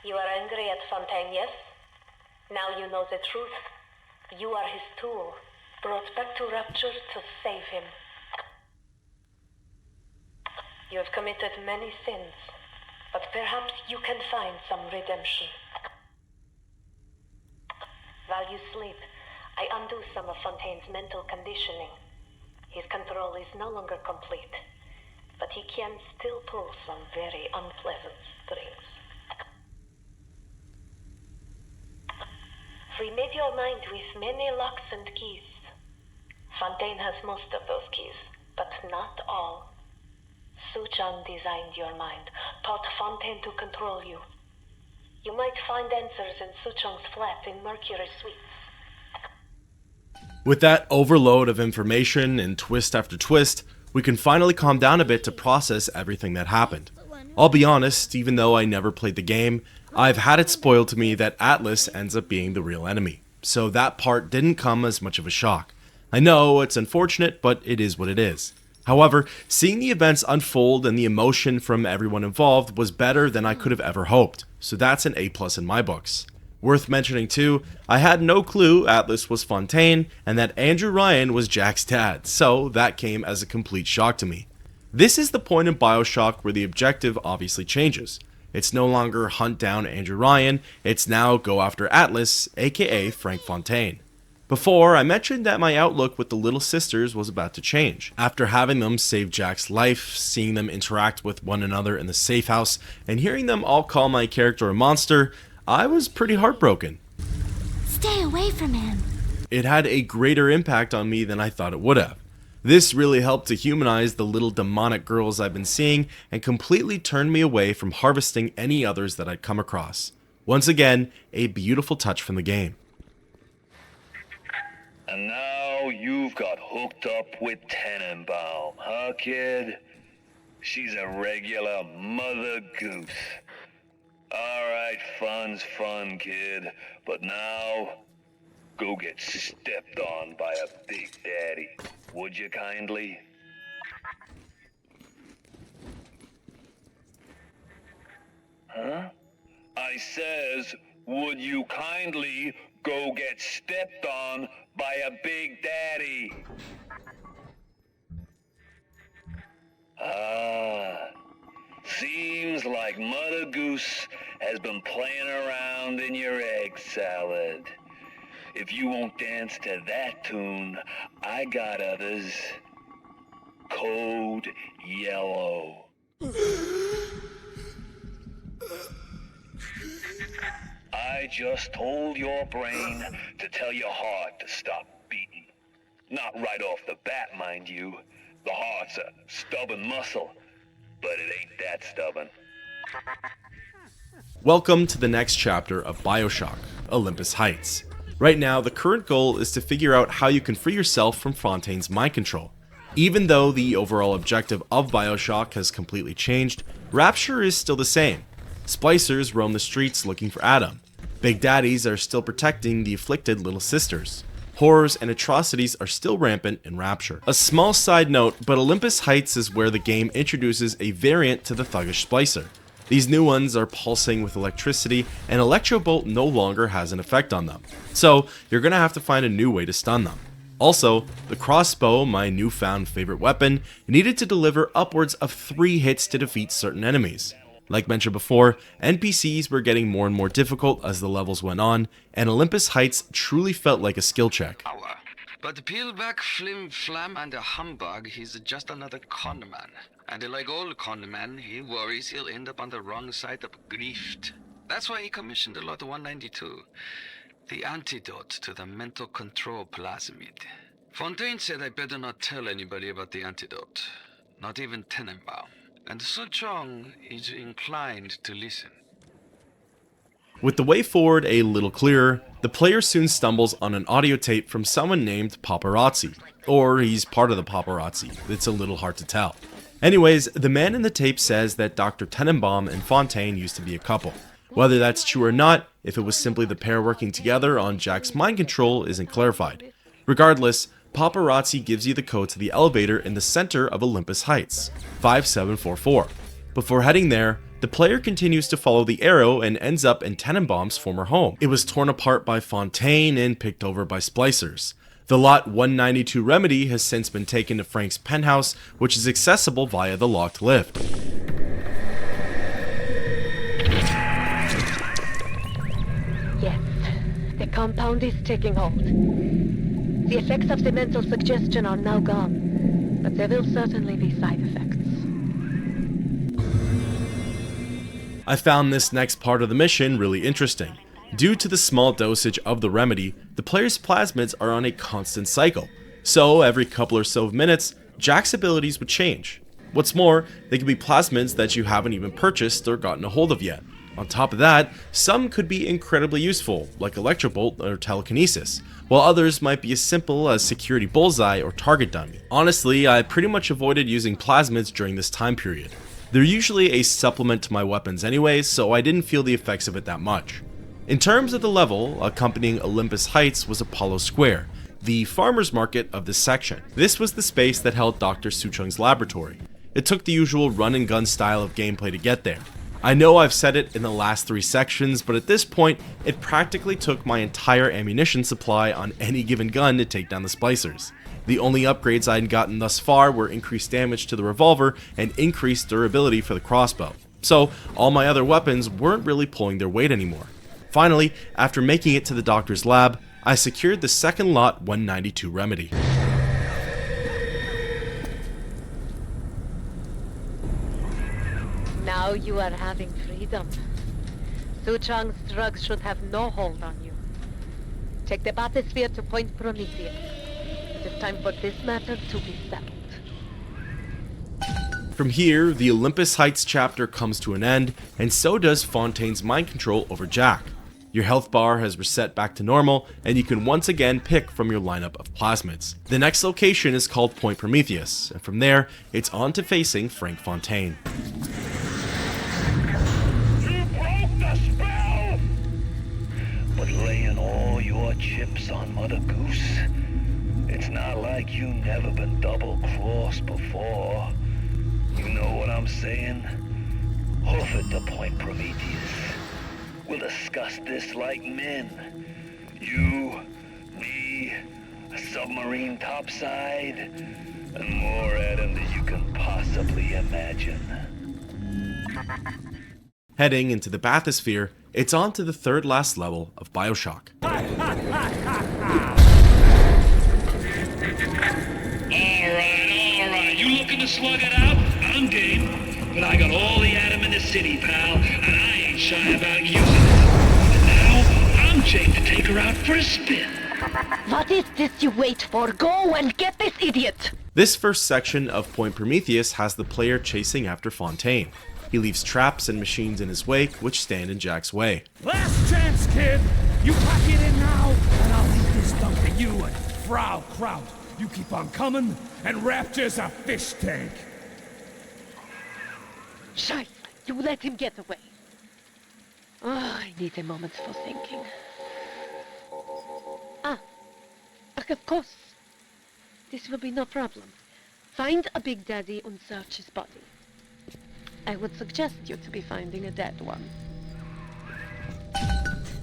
Speaker 11: You are angry at Fontaine, yes? Now you know the truth. You are his tool, brought back to Rapture to save him. You have committed many sins, but perhaps you can find some redemption. While you sleep, I undo some of Fontaine's mental conditioning. His control is no longer complete, but he can still pull some very unpleasant strings. We made your mind with many locks and keys. Fontaine has most of those keys, but not all. Suchong designed your mind, taught Fontaine to control you. You might find answers in Suchong's flat in Mercury Suites.
Speaker 1: With that overload of information and twist after twist, we can finally calm down a bit to process everything that happened. I'll be honest, even though I never played the game, I've had it spoiled to me that Atlas ends up being the real enemy, so that part didn't come as much of a shock. I know it's unfortunate, but it is what it is. However, seeing the events unfold and the emotion from everyone involved was better than I could have ever hoped, so that's an A+ in my books. Worth mentioning too, I had no clue Atlas was Fontaine and that Andrew Ryan was Jack's dad, so that came as a complete shock to me. This is the point in BioShock where the objective obviously changes. It's no longer hunt down Andrew Ryan, it's now go after Atlas, aka Frank Fontaine. Before, I mentioned that my outlook with the little sisters was about to change. After having them save Jack's life, seeing them interact with one another in the safe house, and hearing them all call my character a monster, I was pretty heartbroken.
Speaker 5: Stay away from him.
Speaker 1: It had a greater impact on me than I thought it would have. This really helped to humanize the little demonic girls I've been seeing and completely turned me away from harvesting any others that I'd come across. Once again, a beautiful touch from the game.
Speaker 2: And now you've got hooked up with Tenenbaum, huh, kid? She's a regular mother goose. Alright, fun's fun, kid. But now, go get stepped on by a Big Daddy. Would you kindly? Huh? I says, would you kindly go get stepped on by a Big Daddy? Seems like Mother Goose has been playing around in your egg salad. If you won't dance to that tune, I got others. Code Yellow. I just told your brain to tell your heart to stop beating. Not right off the bat, mind you. The heart's a stubborn muscle, but it ain't that stubborn.
Speaker 1: Welcome to the next chapter of BioShock, Olympus Heights. Right now, the current goal is to figure out how you can free yourself from Fontaine's mind control. Even though the overall objective of BioShock has completely changed, Rapture is still the same. Splicers roam the streets looking for Adam. Big Daddies are still protecting the afflicted little sisters. Horrors and atrocities are still rampant in Rapture. A small side note, but Olympus Heights is where the game introduces a variant to the thuggish Splicer. These new ones are pulsing with electricity, and Electrobolt no longer has an effect on them. So, you're gonna have to find a new way to stun them. Also, the crossbow, my newfound favorite weapon, needed to deliver upwards of 3 hits to defeat certain enemies. Like mentioned before, NPCs were getting more and more difficult as the levels went on, and Olympus Heights truly felt like a skill check.
Speaker 8: But peel back flim flam and a humbug, he's just another conman. And like all conmen, he worries he'll end up on the wrong side of grief. That's why he commissioned a Lot 192, the antidote to the mental control plasmid. Fontaine said I better not tell anybody about the antidote, not even Tenenbaum. And Suchong is inclined to listen.
Speaker 1: With the way forward a little clearer, the player soon stumbles on an audio tape from someone named Paparazzi. Or he's part of the paparazzi, it's a little hard to tell. Anyways, the man in the tape says that Dr. Tenenbaum and Fontaine used to be a couple. Whether that's true or not, if it was simply the pair working together on Jack's mind control isn't clarified. Regardless, Paparazzi gives you the code to the elevator in the center of Olympus Heights, 5744. Before heading there, the player continues to follow the arrow and ends up in Tenenbaum's former home. It was torn apart by Fontaine and picked over by splicers. The Lot 192 remedy has since been taken to Frank's penthouse, which is accessible via the locked lift.
Speaker 11: Yes, the compound is taking hold. The effects of the mental suggestion are now gone, but there will certainly be side effects.
Speaker 1: I found this next part of the mission really interesting. Due to the small dosage of the remedy, the player's plasmids are on a constant cycle. So every couple or so of minutes, Jack's abilities would change. What's more, they could be plasmids that you haven't even purchased or gotten a hold of yet. On top of that, some could be incredibly useful, like Electrobolt or telekinesis, while others might be as simple as security bullseye or target dummy. Honestly, I pretty much avoided using plasmids during this time period. They're usually a supplement to my weapons anyways, so I didn't feel the effects of it that much. In terms of the level, accompanying Olympus Heights was Apollo Square, the farmer's market of this section. This was the space that held Dr. Suchung's laboratory. It took the usual run and gun style of gameplay to get there. I know I've said it in the last 3 sections, but at this point, it practically took my entire ammunition supply on any given gun to take down the splicers. The only upgrades I'd gotten thus far were increased damage to the revolver and increased durability for the crossbow. So all my other weapons weren't really pulling their weight anymore. Finally, after making it to the doctor's lab, I secured the second Lot 192 remedy.
Speaker 11: Now you are having freedom. Suchong's drugs should have no hold on you. Take the bathysphere to Point Prometheus. It is time for this matter to be settled.
Speaker 1: From here, the Olympus Heights chapter comes to an end, and so does Fontaine's mind control over Jack. Your health bar has reset back to normal, and you can once again pick from your lineup of plasmids. The next location is called Point Prometheus, and from there, it's on to facing Frank Fontaine.
Speaker 2: You broke the spell! But laying all your chips on Mother Goose, it's not like you never been double-crossed before. You know what I'm saying? Hoof it to Point Prometheus. We'll discuss this like men. You, me, a submarine topside, and more at 'em than you can possibly imagine.
Speaker 1: Heading into the bathysphere, it's on to the third last level of BioShock.
Speaker 2: Alright, you looking to slug it out? I'm game. But I got all the atom in the city, pal, and I ain't shy about using it. And now, I'm Jake to take her out for a spin.
Speaker 11: What is this you wait for? Go and get this idiot!
Speaker 1: This first section of Point Prometheus has the player chasing after Fontaine. He leaves traps and machines in his wake, which stand in Jack's way.
Speaker 7: Last chance, kid! You pack it in now, and I'll leave this dump to you and Frau Kraut. You keep on coming, and Rapture's a fish tank.
Speaker 11: Scheiße, you let him get away. Oh, I need a moment for thinking. Of course. This will be no problem. Find a Big Daddy and search his body. I would suggest you to be finding a dead one.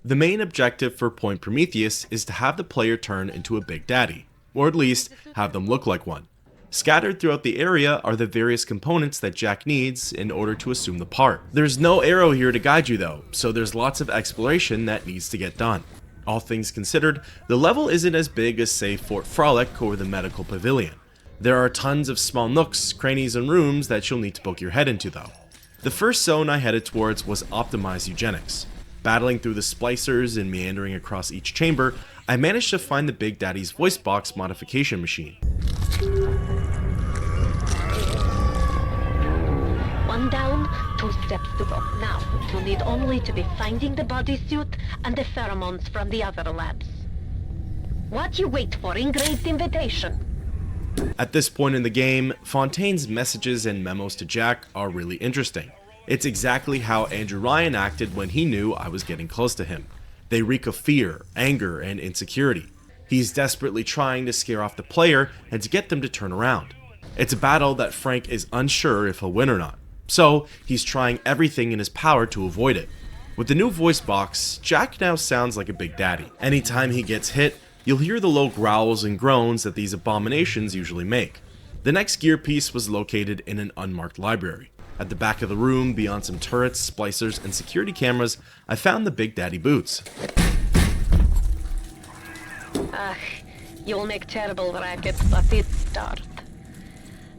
Speaker 1: The main objective for Point Prometheus is to have the player turn into a Big Daddy, or at least have them look like one. Scattered throughout the area are the various components that Jack needs in order to assume the part. There's no arrow here to guide you though, so there's lots of exploration that needs to get done. All things considered, the level isn't as big as say Fort Frolic or the medical pavilion. There are tons of small nooks, crannies, and rooms that you'll need to poke your head into though. The first zone I headed towards was optimized eugenics. Battling through the splicers and meandering across each chamber, I managed to find the Big Daddy's voice box modification machine.
Speaker 11: One down, 2 steps to go. Now, you need only to be finding the bodysuit and the pheromones from the other labs. What you wait for? Engraved invitation.
Speaker 1: At this point in the game, Fontaine's messages and memos to Jack are really interesting. It's exactly how Andrew Ryan acted when he knew I was getting close to him. They reek of fear, anger, and insecurity. He's desperately trying to scare off the player and to get them to turn around. It's a battle that Frank is unsure if he'll win or not, so he's trying everything in his power to avoid it. With the new voice box, Jack now sounds like a Big Daddy. Anytime he gets hit, you'll hear the low growls and groans that these abominations usually make. The next gear piece was located in an unmarked library. At the back of the room, beyond some turrets, splicers, and security cameras, I found the Big Daddy boots.
Speaker 11: You'll make terrible rackets, but it's start.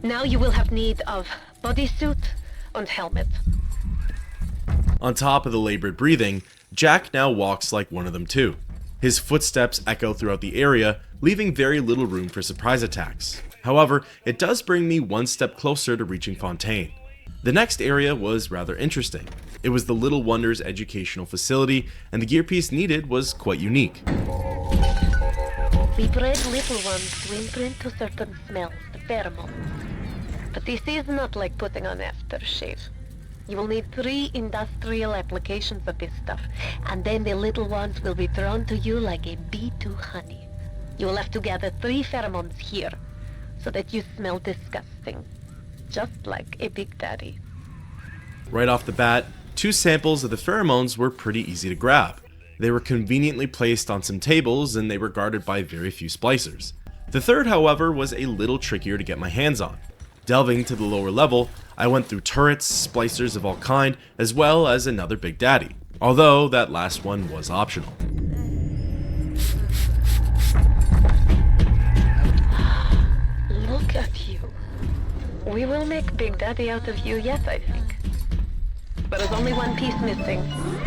Speaker 11: Now you will have need of bodysuit and helmet.
Speaker 1: On top of the labored breathing, Jack now walks like one of them too. His footsteps echo throughout the area, leaving very little room for surprise attacks. However, it does bring me one step closer to reaching Fontaine. The next area was rather interesting. It was the Little Wonders educational facility, and the gear piece needed was quite unique.
Speaker 11: We bred little ones to imprint to certain smells, the pheromones. But this is not like putting on aftershave. You will need 3 industrial applications of this stuff, and then the little ones will be drawn to you like a bee to honey. You will have to gather 3 pheromones here, so that you smell disgusting. Just like a Big Daddy.
Speaker 1: Right off the bat, 2 samples of the pheromones were pretty easy to grab. They were conveniently placed on some tables and they were guarded by very few splicers. The third, however, was a little trickier to get my hands on. Delving to the lower level, I went through turrets, splicers of all kind, as well as another Big Daddy, although that last one was optional.
Speaker 11: Look at you. We will make Big Daddy out of you yet, I think. But there's only one piece missing,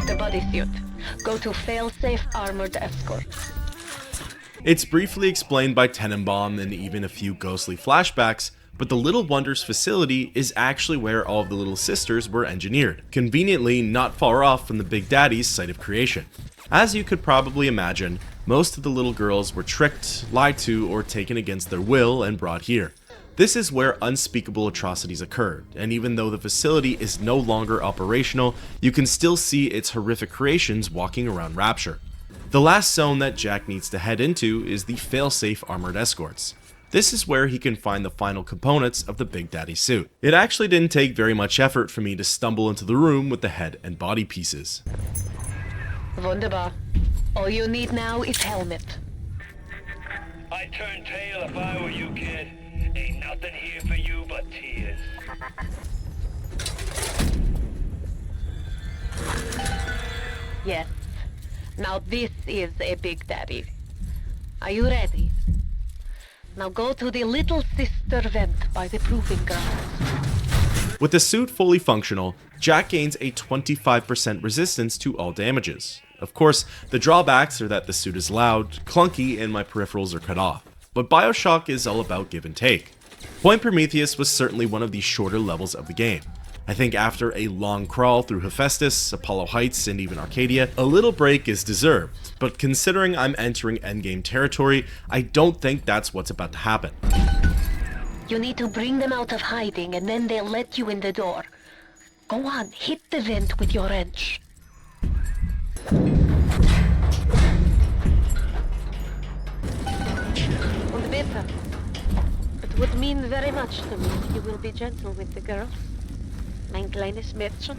Speaker 11: the bodysuit. Go to fail-safe armored escort.
Speaker 1: It's briefly explained by Tenenbaum and even a few ghostly flashbacks, but the Little Wonders facility is actually where all of the Little Sisters were engineered, conveniently not far off from the Big Daddies' site of creation. As you could probably imagine, most of the little girls were tricked, lied to, or taken against their will and brought here. This is where unspeakable atrocities occurred, and even though the facility is no longer operational, you can still see its horrific creations walking around Rapture. The last zone that Jack needs to head into is the failsafe armored escorts. This is where he can find the final components of the Big Daddy suit. It actually didn't take very much effort for me to stumble into the room with the head and body pieces.
Speaker 11: Wunderbar. All you need now is helmet.
Speaker 2: I'd turn tail if I were you, kid. Ain't nothing here for you but tears.
Speaker 11: Yes. Now this is a Big Daddy. Are you ready? Now go to the Little Sister vent by the proving grounds.
Speaker 1: With the suit fully functional, Jack gains a 25% resistance to all damages. Of course, the drawbacks are that the suit is loud, clunky, and my peripherals are cut off. But BioShock is all about give and take. Point Prometheus was certainly one of the shorter levels of the game. I think after a long crawl through Hephaestus, Apollo Heights, and even Arcadia, a little break is deserved, but considering I'm entering endgame territory, I don't think that's what's about to happen.
Speaker 11: You need to bring them out of hiding and then they'll let you in the door. Go on, hit the vent with your wrench. Und bitte. It would mean very much to me if you will be gentle with the girl. Mein kleines Mädchen.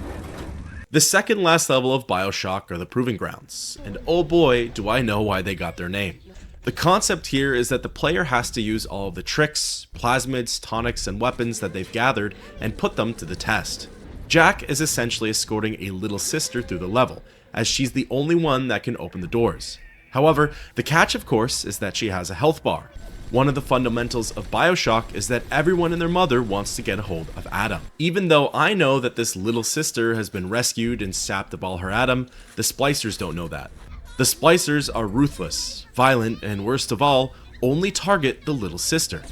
Speaker 1: The second last level of BioShock are the Proving Grounds, and oh boy do I know why they got their name. The concept here is that the player has to use all of the tricks, plasmids, tonics, and weapons that they've gathered and put them to the test. Jack is essentially escorting a little sister through the level, as she's the only one that can open the doors. However, the catch of course is that she has a health bar. One of the fundamentals of BioShock is that everyone and their mother wants to get a hold of Adam. Even though I know that this little sister has been rescued and sapped of all her Adam, the Splicers don't know that. The Splicers are ruthless, violent, and worst of all, only target the little sister.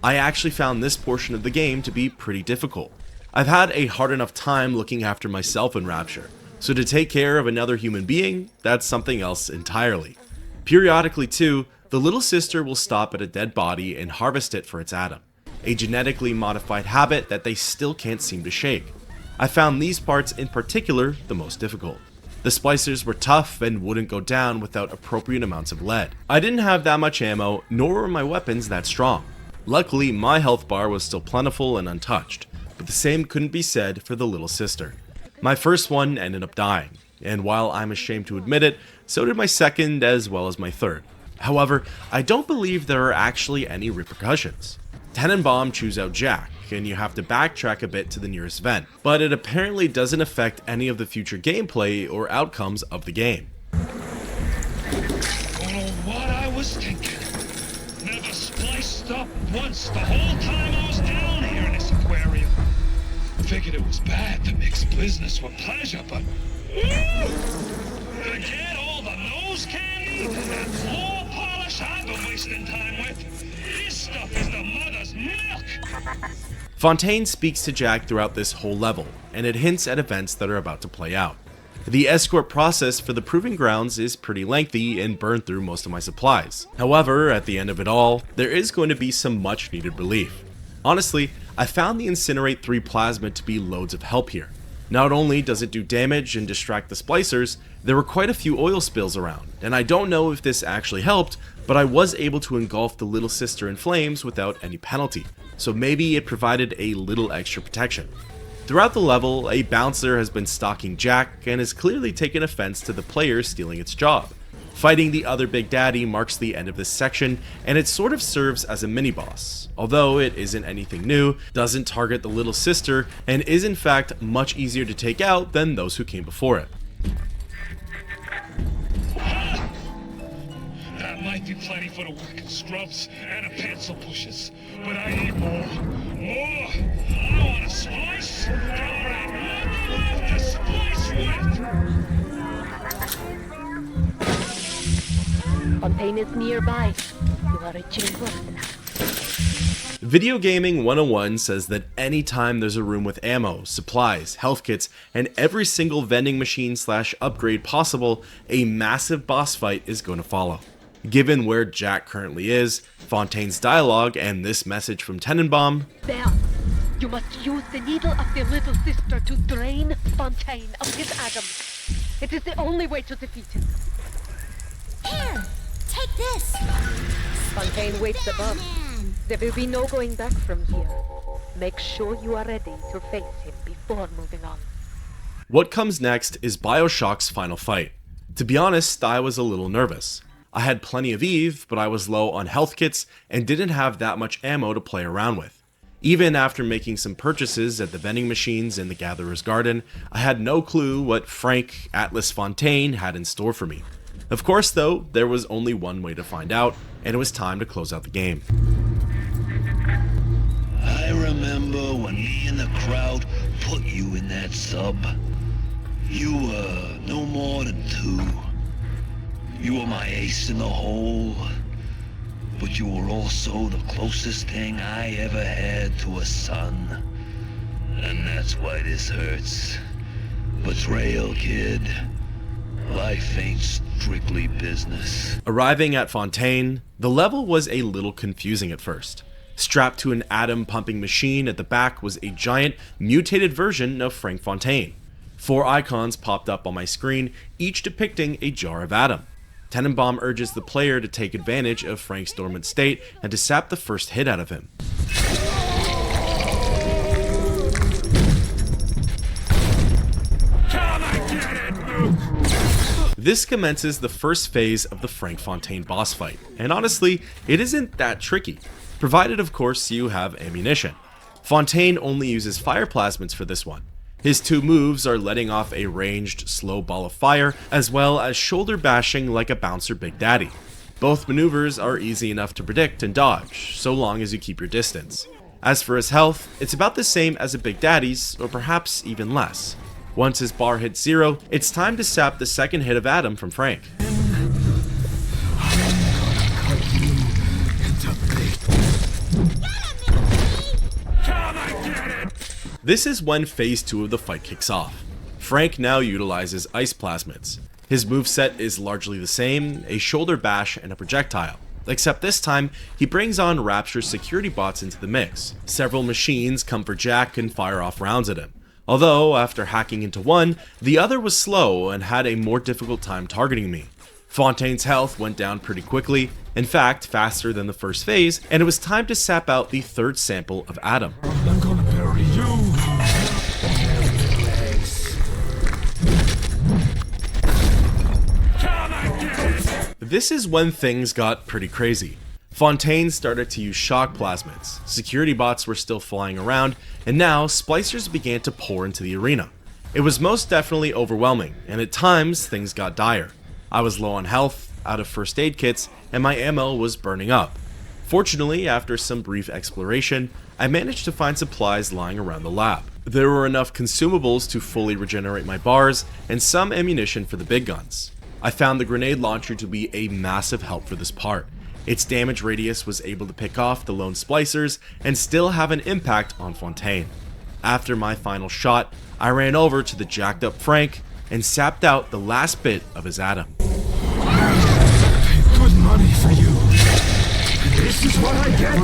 Speaker 1: I actually found this portion of the game to be pretty difficult. I've had a hard enough time looking after myself in Rapture, so to take care of another human being, that's something else entirely. Periodically too, the little sister will stop at a dead body and harvest it for its Adam, a genetically modified habit that they still can't seem to shake. I found these parts in particular the most difficult. The Splicers were tough and wouldn't go down without appropriate amounts of lead. I didn't have that much ammo, nor were my weapons that strong. Luckily, my health bar was still plentiful and untouched, but the same couldn't be said for the little sister. My first one ended up dying, and while I'm ashamed to admit it, so did my second as well as my third. However, I don't believe there are actually any repercussions. Tenenbaum chews out Jack, and you have to backtrack a bit to the nearest vent, but it apparently doesn't affect any of the future gameplay or outcomes of the game.
Speaker 2: Oh, what I was thinking. Never spliced up once the whole time I was down here in this aquarium. Figured it was bad to mix business with pleasure, but... Forget all the nose candy and floor polish I've been wasting time with. This stuff is the mother's milk!
Speaker 1: Fontaine speaks to Jack throughout this whole level, and it hints at events that are about to play out. The escort process for the Proving Grounds is pretty lengthy and burned through most of my supplies. However, at the end of it all, there is going to be some much needed relief. Honestly, I found the Incinerate 3 Plasmid to be loads of help here. Not only does it do damage and distract the Splicers, there were quite a few oil spills around, and I don't know if this actually helped, but I was able to engulf the little sister in flames without any penalty, so maybe it provided a little extra protection. Throughout the level, a bouncer has been stalking Jack and has clearly taken offense to the player stealing its job. Fighting the other Big Daddy marks the end of this section, and it sort of serves as a mini-boss. Although it isn't anything new, doesn't target the little sister, and is in fact much easier to take out than those who came before it.
Speaker 2: That might be plenty for the working scrubs and the pencil pushers, but I need more. More! I want to splice! Alright, enough to splice with!
Speaker 11: Fontaine is nearby. You are reaching worth now.
Speaker 1: Video Gaming 101 says that anytime there's a room with ammo, supplies, health kits, and every single vending machine / upgrade possible, a massive boss fight is going to follow. Given where Jack currently is, Fontaine's dialogue, and this message from Tenenbaum,
Speaker 11: There! You must use the needle of the little sister to drain Fontaine of his atoms. It is the only way to defeat him.
Speaker 5: Here, take this.
Speaker 11: Fontaine waits above. There will be no going back from here. Make sure you are ready to face him before moving on.
Speaker 1: What comes next is BioShock's final fight. To be honest, I was a little nervous. I had plenty of Eve, but I was low on health kits and didn't have that much ammo to play around with. Even after making some purchases at the vending machines in the Gatherer's Garden, I had no clue what Frank Atlas Fontaine had in store for me. Of course though, there was only one way to find out, and it was time to close out the game.
Speaker 2: I remember when me and the crowd put you in that sub. You were no more than 2. You were my ace in the hole, but you were also the closest thing I ever had to a son. And that's why this hurts. Betrayal, kid. Life ain't strictly business.
Speaker 1: Arriving at Fontaine, the level was a little confusing at first. Strapped to an atom-pumping machine at the back was a giant, mutated version of Frank Fontaine. 4 icons popped up on my screen, each depicting a jar of Atom. Tenenbaum urges the player to take advantage of Frank's dormant state and to sap the first hit out of him. This commences the first phase of the Frank Fontaine boss fight, and honestly, it isn't that tricky, provided of course you have ammunition. Fontaine only uses fire plasmids for this one. His 2 moves are letting off a ranged, slow ball of fire, as well as shoulder bashing like a bouncer Big Daddy. Both maneuvers are easy enough to predict and dodge, so long as you keep your distance. As for his health, it's about the same as a Big Daddy's, or perhaps even less. Once his bar hits 0, it's time to sap the second hit of Atom from Frank. This is when phase 2 of the fight kicks off. Frank now utilizes ice plasmids. His moveset is largely the same, a shoulder bash and a projectile. Except this time, he brings on Rapture's security bots into the mix. Several machines come for Jack and fire off rounds at him. Although, after hacking into one, the other was slow and had a more difficult time targeting me. Fontaine's health went down pretty quickly, in fact faster than the first phase, and it was time to sap out the 3rd sample of Atom.
Speaker 4: I'm gonna bury you.
Speaker 1: This is when things got pretty crazy. Fontaine started to use shock plasmids, security bots were still flying around, and now splicers began to pour into the arena. It was most definitely overwhelming, and at times things got dire. I was low on health, out of first aid kits, and my ammo was burning up. Fortunately, after some brief exploration, I managed to find supplies lying around the lab. There were enough consumables to fully regenerate my bars, and some ammunition for the big guns. I found the grenade launcher to be a massive help for this part. Its damage radius was able to pick off the lone splicers and still have an impact on Fontaine. After my final shot, I ran over to the jacked up Frank and sapped out the last bit of his Atom.
Speaker 4: Good money for you. This is what I get.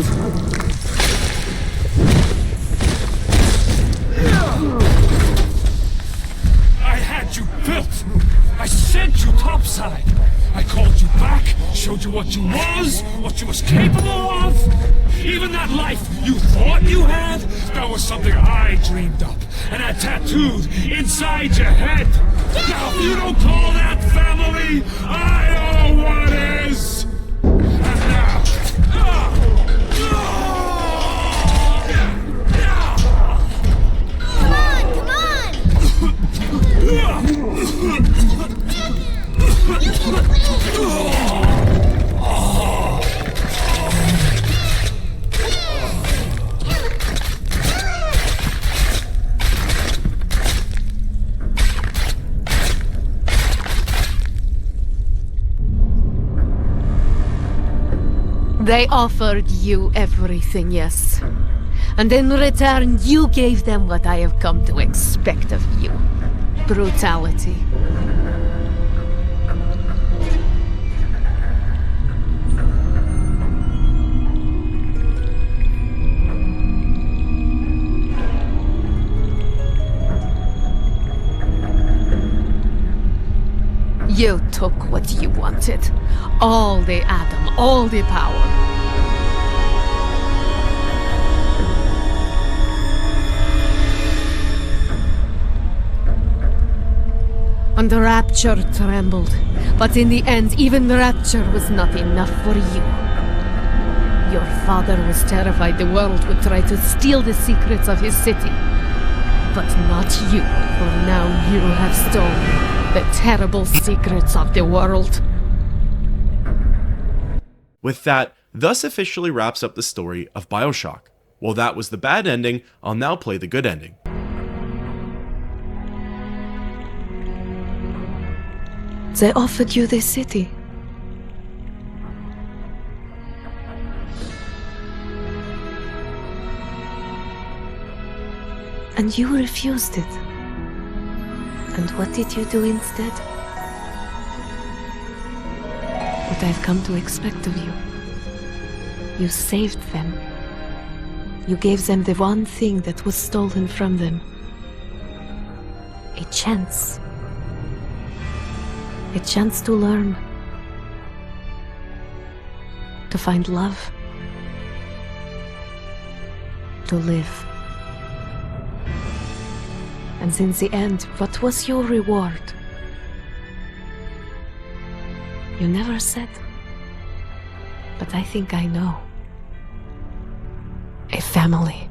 Speaker 4: I had you built. I sent you topside. I called you back, showed you what you was capable of. Even that life you thought you had, that was something I dreamed up and had tattooed inside your head. Now if you don't call that family, I know what is. And now,
Speaker 9: They offered you everything, yes. And in return, you gave them what I have come to expect of you. Brutality. You took what you wanted. All the atom, all the power. And the Rapture trembled. But in the end, even the Rapture was not enough for you. Your father was terrified the world would try to steal the secrets of his city. But not you, for now you have stolen the terrible secrets of the world.
Speaker 1: With that, thus officially wraps up the story of BioShock. While that was the bad ending, I'll now play the good ending.
Speaker 9: They offered you this city. And you refused it. And what did you do instead? What I've come to expect of you. You saved them. You gave them the one thing that was stolen from them. A chance. A chance to learn. To find love. To live. And in the end, what was your reward? You never said. But I think I know. A family.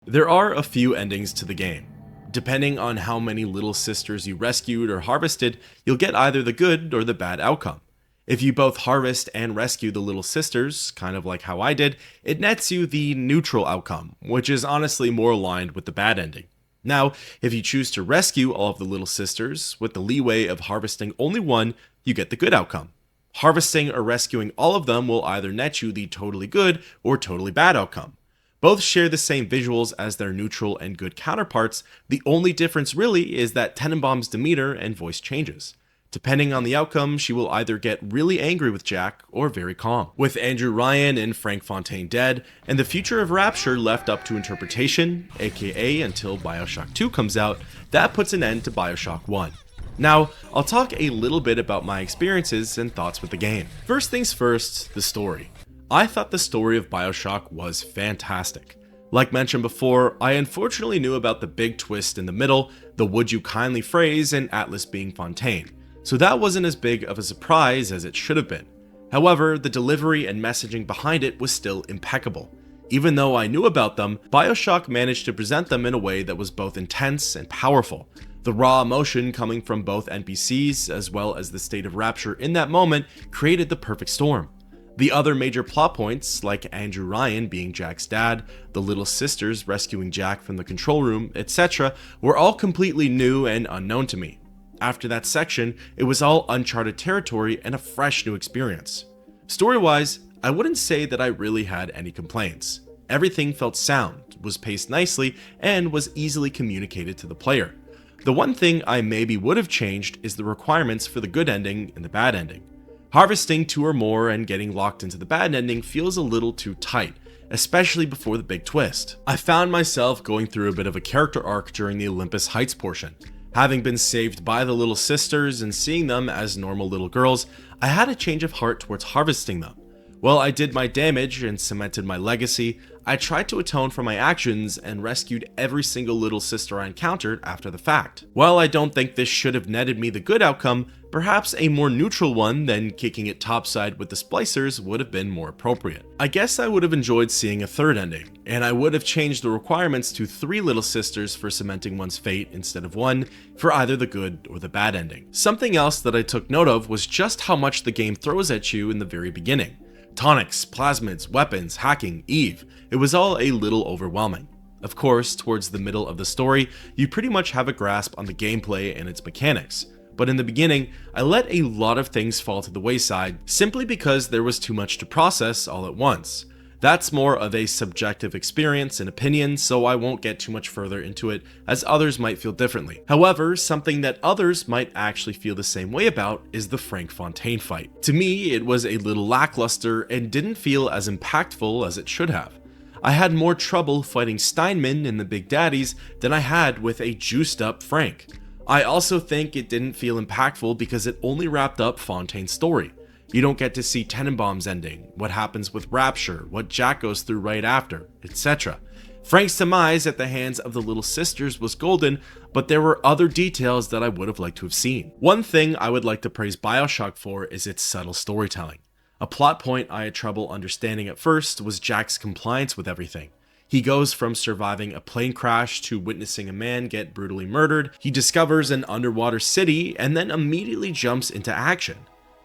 Speaker 1: There are a few endings to the game. Depending on how many little sisters you rescued or harvested, you'll get either the good or the bad outcome. If you both harvest and rescue the little sisters, kind of like how I did, it nets you the neutral outcome, which is honestly more aligned with the bad ending. Now, if you choose to rescue all of the little sisters, with the leeway of harvesting only one, you get the good outcome. Harvesting or rescuing all of them will either net you the totally good or totally bad outcome. Both share the same visuals as their neutral and good counterparts. The only difference really is that Tenenbaum's demeanor and voice changes. Depending on the outcome, she will either get really angry with Jack or very calm. With Andrew Ryan and Frank Fontaine dead, and the future of Rapture left up to interpretation, aka until BioShock 2 comes out, that puts an end to BioShock 1. Now, I'll talk a little bit about my experiences and thoughts with the game. First things first, the story. I thought the story of BioShock was fantastic. Like mentioned before, I unfortunately knew about the big twist in the middle, the would you kindly phrase, and Atlas being Fontaine. So that wasn't as big of a surprise as it should have been. However, the delivery and messaging behind it was still impeccable. Even though I knew about them, BioShock managed to present them in a way that was both intense and powerful. The raw emotion coming from both NPCs, as well as the state of Rapture in that moment, created the perfect storm. The other major plot points, like Andrew Ryan being Jack's dad, the little sisters rescuing Jack from the control room, etc., were all completely new and unknown to me. After that section, it was all uncharted territory and a fresh new experience. Story-wise, I wouldn't say that I really had any complaints. Everything felt sound, was paced nicely, and was easily communicated to the player. The one thing I maybe would have changed is the requirements for the good ending and the bad ending. Harvesting 2 or more and getting locked into the bad ending feels a little too tight, especially before the big twist. I found myself going through a bit of a character arc during the Olympus Heights portion. Having been saved by the little sisters and seeing them as normal little girls, I had a change of heart towards harvesting them. While I did my damage and cemented my legacy, I tried to atone for my actions and rescued every single little sister I encountered after the fact. While I don't think this should have netted me the good outcome, perhaps a more neutral one than kicking it topside with the splicers would have been more appropriate. I guess I would have enjoyed seeing a third ending, and I would have changed the requirements to 3 little sisters for cementing one's fate instead of 1 for either the good or the bad ending. Something else that I took note of was just how much the game throws at you in the very beginning. Tonics, plasmids, weapons, hacking, Eve. It was all a little overwhelming. Of course, towards the middle of the story, you pretty much have a grasp on the gameplay and its mechanics. but in the beginning, I let a lot of things fall to the wayside simply because there was too much to process all at once. That's more of a subjective experience and opinion, so I won't get too much further into it as others might feel differently. However, something that others might actually feel the same way about is the Frank Fontaine fight. To me, it was a little lackluster and didn't feel as impactful as it should have. I had more trouble fighting Steinman in the Big Daddies than I had with a juiced up Frank. I also think it didn't feel impactful because it only wrapped up Fontaine's story. You don't get to see Tenenbaum's ending, what happens with Rapture, what Jack goes through right after, etc. Frank's demise at the hands of the Little Sisters was golden, but there were other details that I would have liked to have seen. One thing I would like to praise BioShock for is its subtle storytelling. A plot point I had trouble understanding at first was Jack's compliance with everything. He goes from surviving a plane crash to witnessing a man get brutally murdered, he discovers an underwater city, and then immediately jumps into action.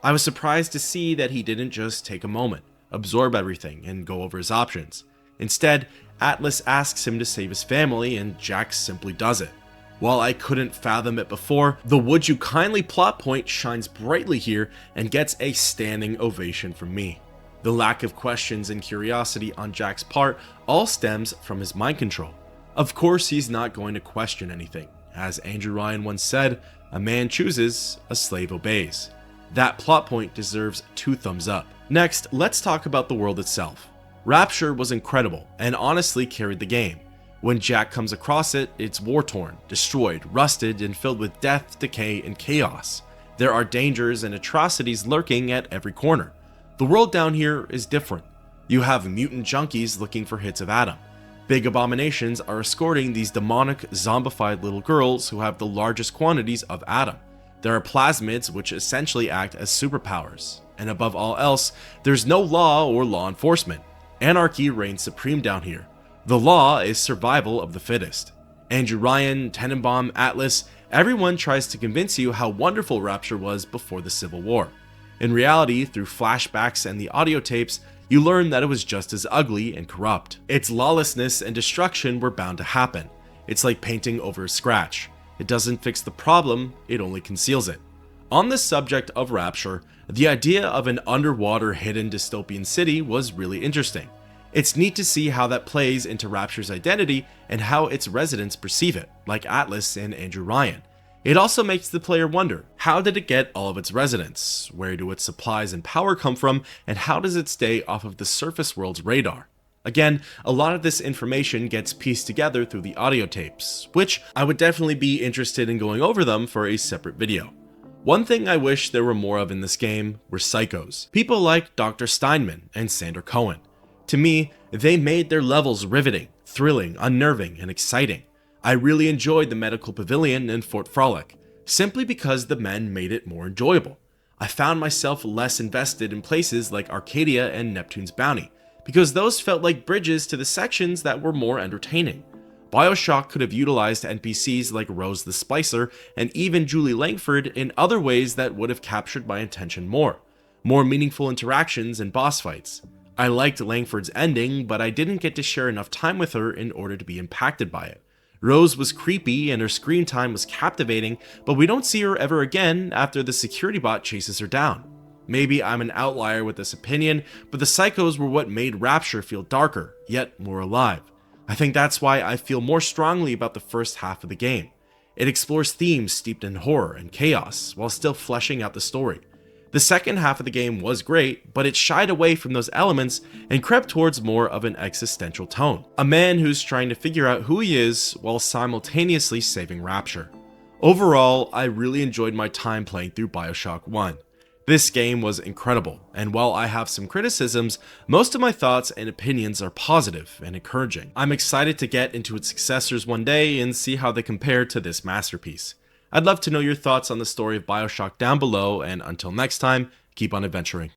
Speaker 1: I was surprised to see that he didn't just take a moment, absorb everything, and go over his options. Instead, Atlas asks him to save his family, and Jack simply does it. While I couldn't fathom it before, the would you kindly plot point shines brightly here and gets a standing ovation from me. The lack of questions and curiosity on Jack's part all stems from his mind control. Of course, he's not going to question anything. As Andrew Ryan once said, a man chooses, a slave obeys. That plot point deserves 2 thumbs up. Next, let's talk about the world itself. Rapture was incredible and honestly carried the game. When Jack comes across it, it's war-torn, destroyed, rusted, and filled with death, decay, and chaos. There are dangers and atrocities lurking at every corner. The world down here is different. You have mutant junkies looking for hits of Adam. Big abominations are escorting these demonic, zombified little girls who have the largest quantities of Adam. There are plasmids which essentially act as superpowers. And above all else, there's no law or law enforcement. Anarchy reigns supreme down here. The law is survival of the fittest. Andrew Ryan, Tenenbaum, Atlas, everyone tries to convince you how wonderful Rapture was before the Civil War. In reality, through flashbacks and the audio tapes, you learn that it was just as ugly and corrupt. Its lawlessness and destruction were bound to happen. It's like painting over a scratch. It doesn't fix the problem, it only conceals it. On the subject of Rapture, the idea of an underwater hidden dystopian city was really interesting. It's neat to see how that plays into Rapture's identity and how its residents perceive it, like Atlas and Andrew Ryan. It also makes the player wonder, how did it get all of its residents? Where do its supplies and power come from? And how does it stay off of the surface world's radar? Again, a lot of this information gets pieced together through the audio tapes, which I would definitely be interested in going over them for a separate video. One thing I wish there were more of in this game were psychos. People like Dr. Steinman and Sandra Cohen. To me, they made their levels riveting, thrilling, unnerving, and exciting. I really enjoyed the medical pavilion in Fort Frolic, simply because the men made it more enjoyable. I found myself less invested in places like Arcadia and Neptune's Bounty, because those felt like bridges to the sections that were more entertaining. BioShock could have utilized NPCs like Rose the Splicer and even Julie Langford in other ways that would have captured my attention more. More meaningful interactions and boss fights. I liked Langford's ending, but I didn't get to share enough time with her in order to be impacted by it. Rose was creepy and her screen time was captivating, but we don't see her ever again after the security bot chases her down. Maybe I'm an outlier with this opinion, but the psychos were what made Rapture feel darker, yet more alive. I think that's why I feel more strongly about the first half of the game. It explores themes steeped in horror and chaos, while still fleshing out the story. The second half of the game was great, but it shied away from those elements and crept towards more of an existential tone. A man who's trying to figure out who he is while simultaneously saving Rapture. Overall, I really enjoyed my time playing through BioShock 1. This game was incredible, and while I have some criticisms, most of my thoughts and opinions are positive and encouraging. I'm excited to get into its successors one day and see how they compare to this masterpiece. I'd love to know your thoughts on the story of BioShock down below, and until next time, keep on adventuring.